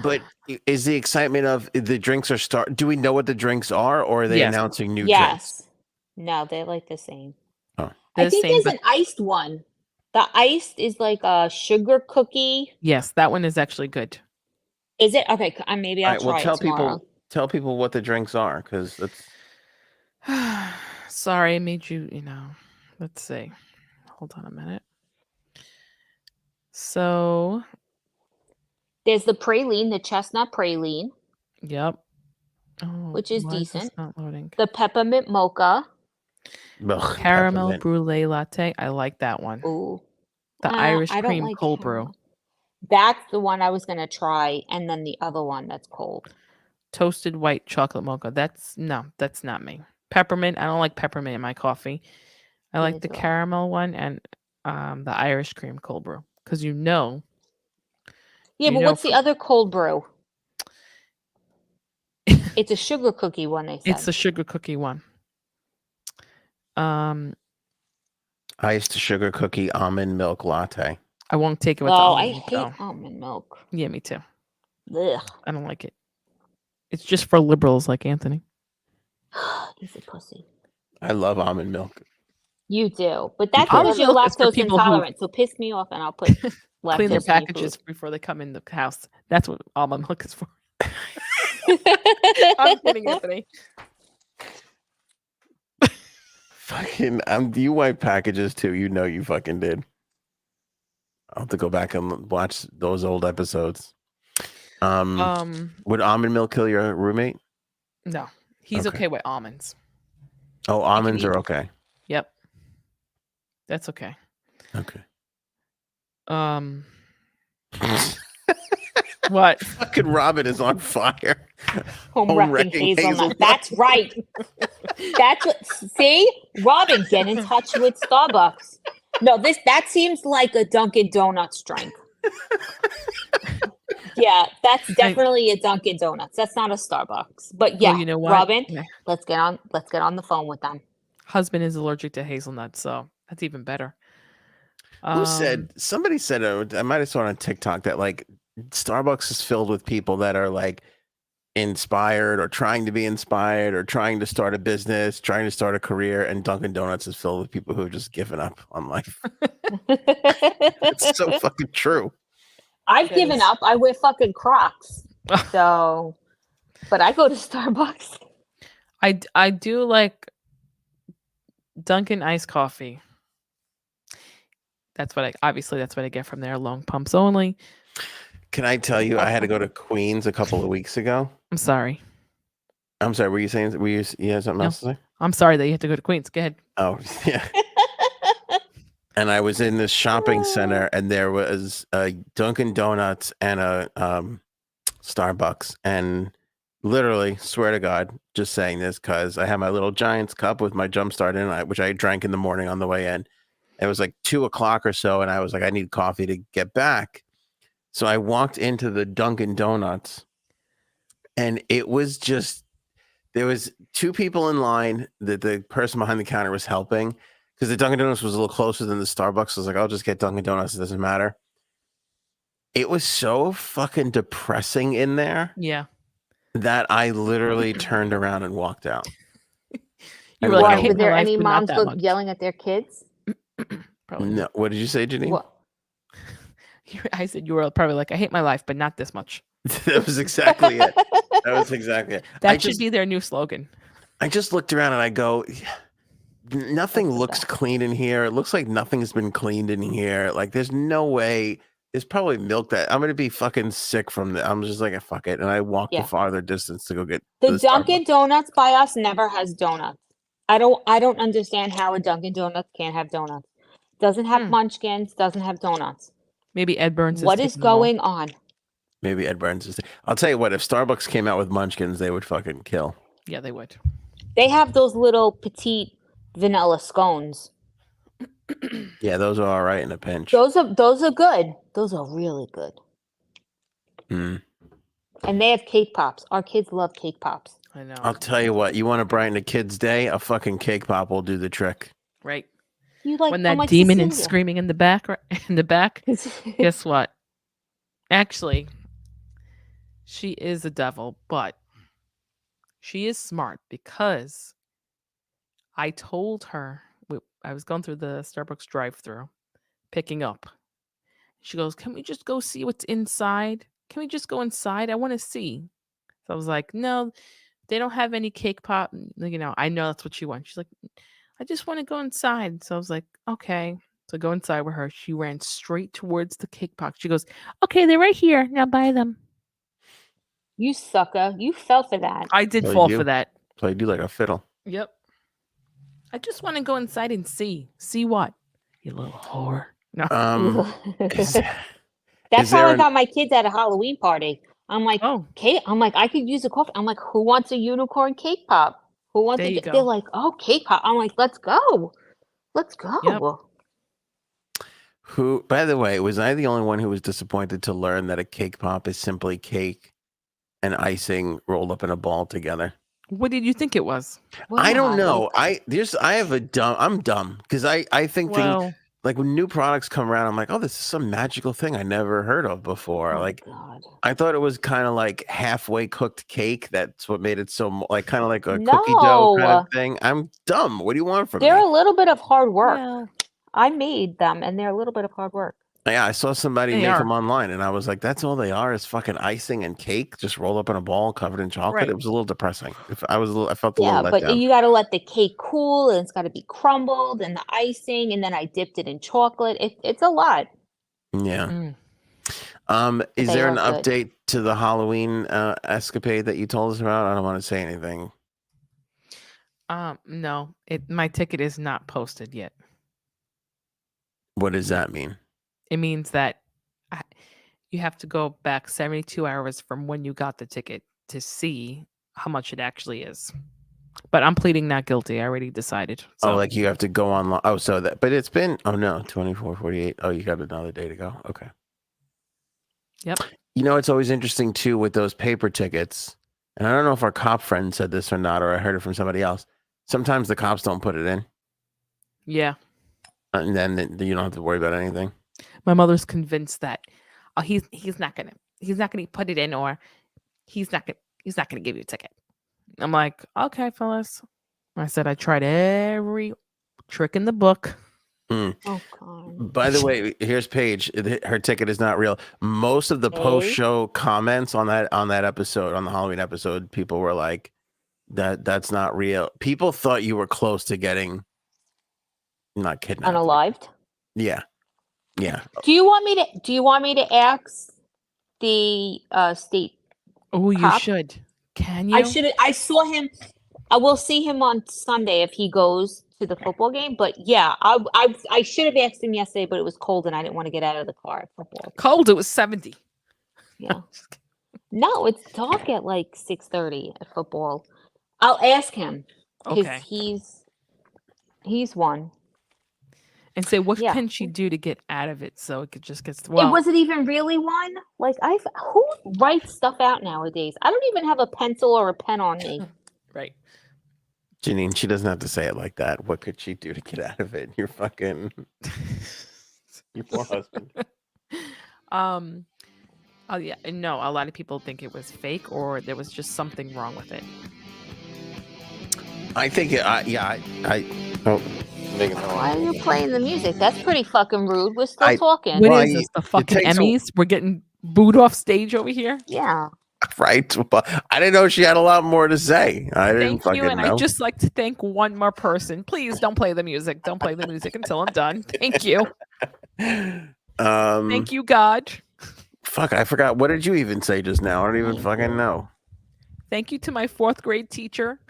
But is the excitement of the drinks are start? Do we know what the drinks are, or are they Yes. announcing new drinks? Yes. No, they're like the same. Oh. They're I the think same, there's but- an iced one. The iced is like a sugar cookie. Yes, that one is actually good. Is it? Okay, maybe All I'll right, well, try it tomorrow. tell people what the drinks are, because that's Sorry, I made you, let's see. Hold on a minute. So, There's the praline, the chestnut praline, yep. Oh, which is why this decent. not loading. the peppermint mocha. ugh, Caramel peppermint. brulee latte. I like that one. Ooh. The Irish I don't cream like cold brew. caramel. That's the one I was going to try. And then the other one that's cold. Toasted white chocolate mocha. That's not me. Peppermint. I don't like peppermint in my coffee. I like the Neither. caramel one and the Irish cream cold brew. Because Yeah, You but know what's the other cold brew? It's a sugar cookie one, they said. it's the sugar cookie one. Iced sugar cookie almond milk latte. I won't take it with the Oh, almond I milk, hate though. almond milk. Yeah, me too. Ugh. I don't like it. It's just for liberals like Anthony. He's a pussy. I love almond milk. You do. But that's Almond because you're milk is for lactose people who intolerant. So piss me off and I'll put lactose Clean their in your packages before they come in the house. That's what almond milk is for. food. I'm kidding, Anthony. Fucking, you wipe packages too. You know you fucking did. I'll have to go back and watch those old episodes. Would almond milk kill your roommate? No, he's Okay. okay with almonds. Oh, almonds eat are them. okay. Yep, that's okay. Okay. What? Fucking Robin is on fire. Home Home wrecking wrecking hazelnut. That's right. That's what. See, Robin, get in touch with Starbucks. No, that seems like a Dunkin' Donuts drink. Yeah, that's definitely a Dunkin' Donuts. That's not a Starbucks. But yeah, Well, you know what? Robin, My let's get on the phone with them. husband is allergic to hazelnuts, so that's even better. Who said? Somebody said. I might have saw it on TikTok that like Starbucks is filled with people that are like inspired or trying to be inspired or trying to start a business, trying to start a career, and Dunkin' Donuts is filled with people who have just given up on life. It's so fucking true. I've It given is. up. I wear fucking Crocs. So, but I go to Starbucks. I do like Dunkin' iced coffee. That's what I get from there. Long pumps only. Can I tell you? I had to go to Queens a couple of weeks ago. I'm sorry. I'm sorry. Were you saying? You had something No. else to say? I'm sorry that you have to go to Queens. Go ahead. Oh yeah. And I was in this shopping center, and there was a Dunkin' Donuts and a Starbucks, and literally, swear to God, just saying this because I had my little Giants cup with my Jumpstart in it, which I drank in the morning on the way in. It was like 2:00 or so, and I was like, I need coffee to get back. So I walked into the Dunkin' Donuts, and it was just there was two people in line that the person behind the counter was helping. Because the Dunkin' Donuts was a little closer than the Starbucks. So I was like, I'll just get Dunkin' Donuts. It doesn't matter. It was so fucking depressing in there Yeah. that I literally turned around and walked out. You And were like, I what- hate Were my there life, any but not moms that much. yelling at their kids? Probably. No, what did you say, Janine? What? I said you were probably like, I hate my life, but not this much. That was exactly it. That was exactly it. That should be their new slogan. I just looked around and I go, nothing That's the looks best. clean in here. It looks like nothing's been cleaned in here. Like there's no way. There's probably milk that I'm gonna be fucking sick from that. I'm just like, fuck it, and I walked Yeah. the farther distance to go get The the Dunkin' Starbucks. Donuts by us never has donuts. I don't understand how a Dunkin' Donuts can't have donuts. Doesn't have munchkins, doesn't have donuts. Maybe Ed Burns What is going on? Maybe Ed Burns is. I'll tell you what. If Starbucks came out with munchkins, they would fucking kill. Yeah, they would. They have those little petite vanilla scones. Yeah, those are all right in a pinch. Those are good. Those are really good. Mm. And they have cake pops. Our kids love cake pops. I know. I'll tell you what. You want to brighten a kid's day? A fucking cake pop will do the trick. Right. You like when that demon is screaming in the back, guess what? Actually, she is a devil, but she is smart because I told her I was going through the Starbucks drive-thru, picking up. She goes, "Can we just go see what's inside? Can we just go inside? I want to see." So I was like, "No, they don't have any cake pop." You know, I know that's what she wants. She's like, "I just want to go inside." So I was like, "Okay." So go inside with her. She ran straight towards the cake pop. She goes, "Okay, they're right here. Now buy them." You sucker. You fell for that. I did fall for that. Played you like a fiddle. Yep. I just want to go inside and see. See what? You little whore. No. That's how I got my kids at a Halloween party. I'm like, oh, Kate, I'm like, I could use a coffee. I'm like, who wants a unicorn cake pop? Who wants There to you get? go. They're like, oh, cake pop. I'm like, let's go. Let's go. Yep. Who, by the way, was I the only one who was disappointed to learn that a cake pop is simply cake and icing rolled up in a ball together? What did you think it was? I don't know. I'm dumb because I think things like when new products come around, I'm like, oh, this is some magical thing I never heard of before. Oh, like, God. I thought it was kind of like halfway cooked cake. That's what made it so like kind of like a cookie dough kind of thing. I'm dumb. What do you want from me? They're a little bit of hard work. Well, I made them, and they're a little bit of hard work. Yeah, I saw somebody They make are. them online, and I was like, "That's all they are is fucking icing and cake, just rolled up in a ball, covered in chocolate." Right. It was a little depressing. I felt a Yeah, little let but down. you got to let the cake cool, and it's got to be crumbled, and the icing, and then I dipped it in chocolate. It's a lot. Yeah. Mm. Is They there an are good. update to the Halloween escapade that you told us about? I don't want to say anything. No, my ticket is not posted yet. What does that mean? It means that you have to go back 72 hours from when you got the ticket to see how much it actually is. But I'm pleading not guilty. I already decided. So. Oh, like you have to go online. Oh, so that, but it's been, 24, 48. Oh, you got another day to go. Okay. Yep. You know, it's always interesting too with those paper tickets. And I don't know if our cop friend said this or not, or I heard it from somebody else. Sometimes the cops don't put it in. Yeah. And then you don't have to worry about anything. My mother's convinced that he's not gonna put it in, or he's not gonna give you a ticket. I'm like, okay, fellas. I said I tried every trick in the book. Oh, God. By the way, here's Paige. Her ticket is not real. Most of the post-show comments on that episode, on the Halloween episode, people were like, "That's not real." People thought you were close to getting not kidnapped. Unalived? Yeah. Do you want me to ask the state? Oh, you cop? should. Can you? I saw him. I will see him on Sunday if he goes to the football game. But yeah, I should have asked him yesterday, but it was cold and I didn't want to get out of the car at football. Cold. It was 70. Yeah. No, it's dark at like 6:30 at football. I'll ask him because Okay. he's one. And say, what Yeah. can she do to get out of it so it could just get It wasn't even really one. Like who writes stuff out nowadays? I don't even have a pencil or a pen on me. Right. Janine, she doesn't have to say it like that. What could she do to get out of it? You're fucking your poor husband. Oh yeah, no. A lot of people think it was fake, or there was just something wrong with it. I think Why are you playing the music? That's pretty fucking rude. We're still talking. What is this? The fucking Emmys? We're getting booed off stage over here. Yeah. Right. But I didn't know she had a lot more to say. I didn't Thank fucking you, and know. I'd just like to thank one more person. Please don't play the music. Don't play the music until I'm done. Thank you. Thank you, God. Fuck, I forgot. What did you even say just now? I don't even fucking know. Thank you to my 4th grade teacher.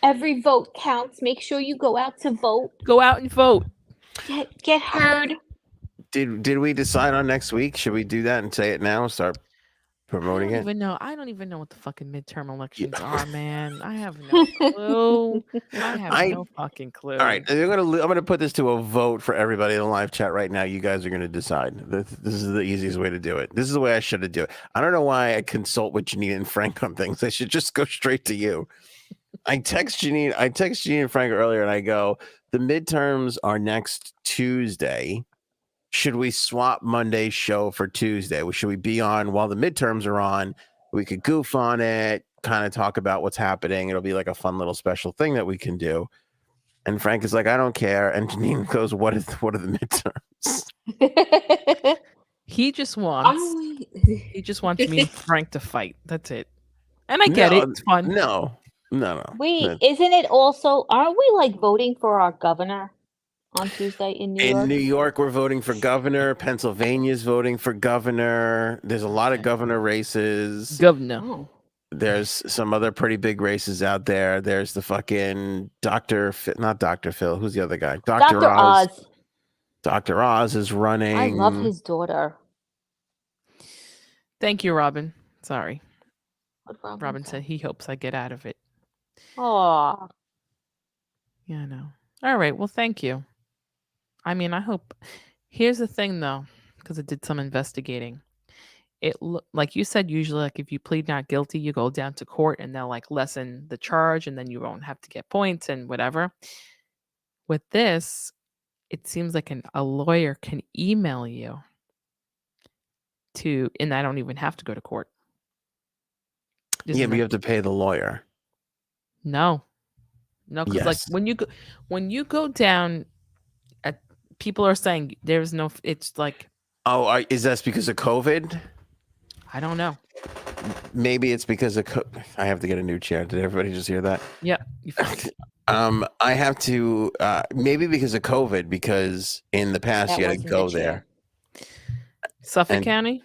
Every vote counts. Make sure you go out to vote. Go out and vote. Get heard. Did we decide on next week? Should we do that and say it now? Start promoting it. I don't even know what the fucking midterm elections are, man. I have no clue. I have no fucking clue. All right, I'm gonna put this to a vote for everybody in the live chat right now. You guys are gonna decide. This is the easiest way to do it. This is the way I should have do it. I don't know why I consult with Janine and Frank on things. I should just go straight to you. I text Janine and Frank earlier, and I go, the midterms are next Tuesday. Should we swap Monday's show for Tuesday? Should we be on while the midterms are on? We could goof on it, kind of talk about what's happening. It'll be like a fun little special thing that we can do. And Frank is like, I don't care. And Janine goes, what are the midterms? He just wants me and Frank to fight. That's it. And I get it. It's fun. No. Wait, isn't it also? Aren't we like voting for our governor on Tuesday in New York? In New York, we're voting for governor. Pennsylvania's voting for governor. There's a lot of governor races. Governor. There's some other pretty big races out there. There's the fucking not Dr. Phil. Who's the other guy? Dr. Oz. Dr. Oz is running. I love his daughter. Thank you, Robin. Sorry. What Robin said he hopes I get out of it. Aw. Yeah, I know. All right. Well, thank you. I mean, I hope. Here's the thing, though, because I did some investigating. Like you said, usually, like if you plead not guilty, you go down to court and they'll like lessen the charge, and then you won't have to get points and whatever. With this, it seems like a lawyer can email you and I don't even have to go to court. But you have to pay the lawyer. No, because like when you go down, people are saying there's no. It's like, is that because of COVID? I don't know. Maybe it's because of. I have to get a new chair. Did everybody just hear that? Yeah. I have to. Maybe because of COVID, because in the past you had to go there. Suffolk County.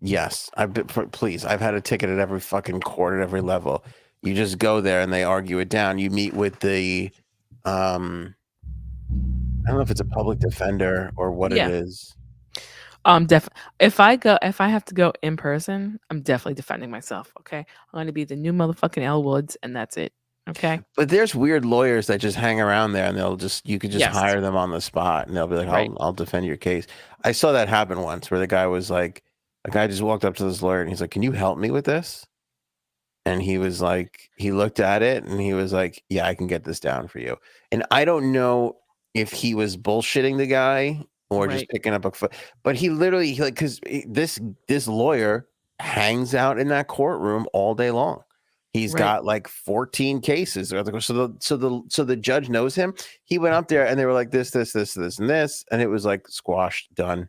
Yes, please. I've had a ticket at every fucking court at every level. You just go there and they argue it down. You meet with the, I don't know if it's a public defender or what it is. If I have to go in person, I'm definitely defending myself. Okay, I'm going to be the new motherfucking Elle Woods, and that's it. Okay. But there's weird lawyers that just hang around there, and you could just hire them on the spot, and they'll be like, I'll defend your case. I saw that happen once, where the guy was like, a guy just walked up to this lawyer, and he's like, "Can you help me with this?" And he was like, he looked at it, and he was like, "Yeah, I can get this down for you." And I don't know if he was bullshitting the guy or just picking up a foot, but he literally because this lawyer hangs out in that courtroom all day long. He's got like 14 cases. So the judge knows him. He went up there and they were like this, and this, and it was like squashed, done.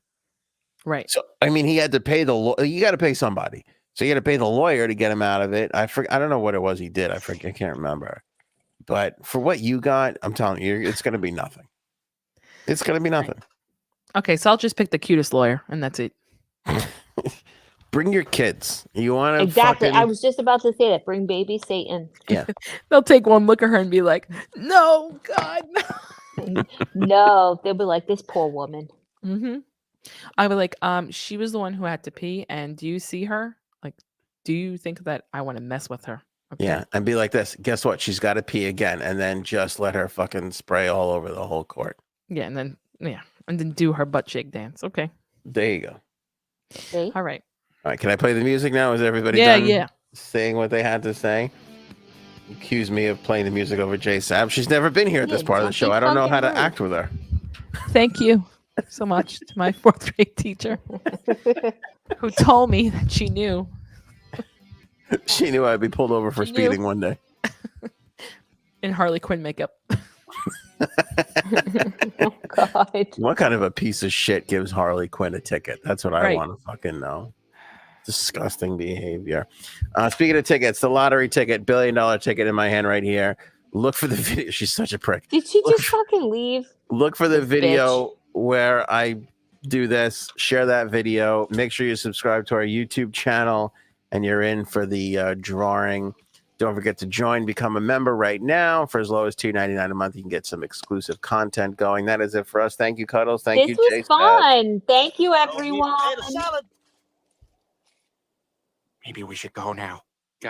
Right. So I mean, he had to pay you got to pay somebody. So you got to pay the lawyer to get him out of it. I don't know what it was he did. I can't remember. But for what you got, I'm telling you, it's going to be nothing. It's going to be nothing. Okay, so I'll just pick the cutest lawyer, and that's it. Bring your kids. You want to exactly. I was just about to say that. Bring baby Satan. Yeah. They'll take one look at her and be like, "No, God, no." No, they'll be like, "This poor woman." Mm-hmm. I'll be like, she was the one who had to pee, and do you see her? Like, do you think that I want to mess with her? Okay. Yeah, and be like this. Guess what? She's got to pee again, and then just let her fucking spray all over the whole court. Yeah, and then do her butt shake dance. Okay. There you go. See? All right. All right, can I play the music now? Is everybody done Yeah. saying what they had to say? Accuse me of playing the music over J Sab. She's never been here at this part of the show. I don't know how to act with her. Thank you so much to my 4th grade teacher who told me that she knew. She knew I'd be pulled over for speeding one day. In Harley Quinn makeup. Oh, God. What kind of a piece of shit gives Harley Quinn a ticket? That's what I want to fucking know. Disgusting behavior. Speaking of tickets, the lottery ticket, $1 billion ticket in my hand right here. Look for the video. She's such a prick. Did she just fucking leave? Look for the video where I do this. Share that video. Make sure you subscribe to our YouTube channel, and you're in for the drawing. Don't forget to join, become a member right now. For as low as $2.99 a month, you can get some exclusive content going. That is it for us. Thank you, Cuddles. Thank you, This was fun. Thank you, everyone. Maybe we should go now.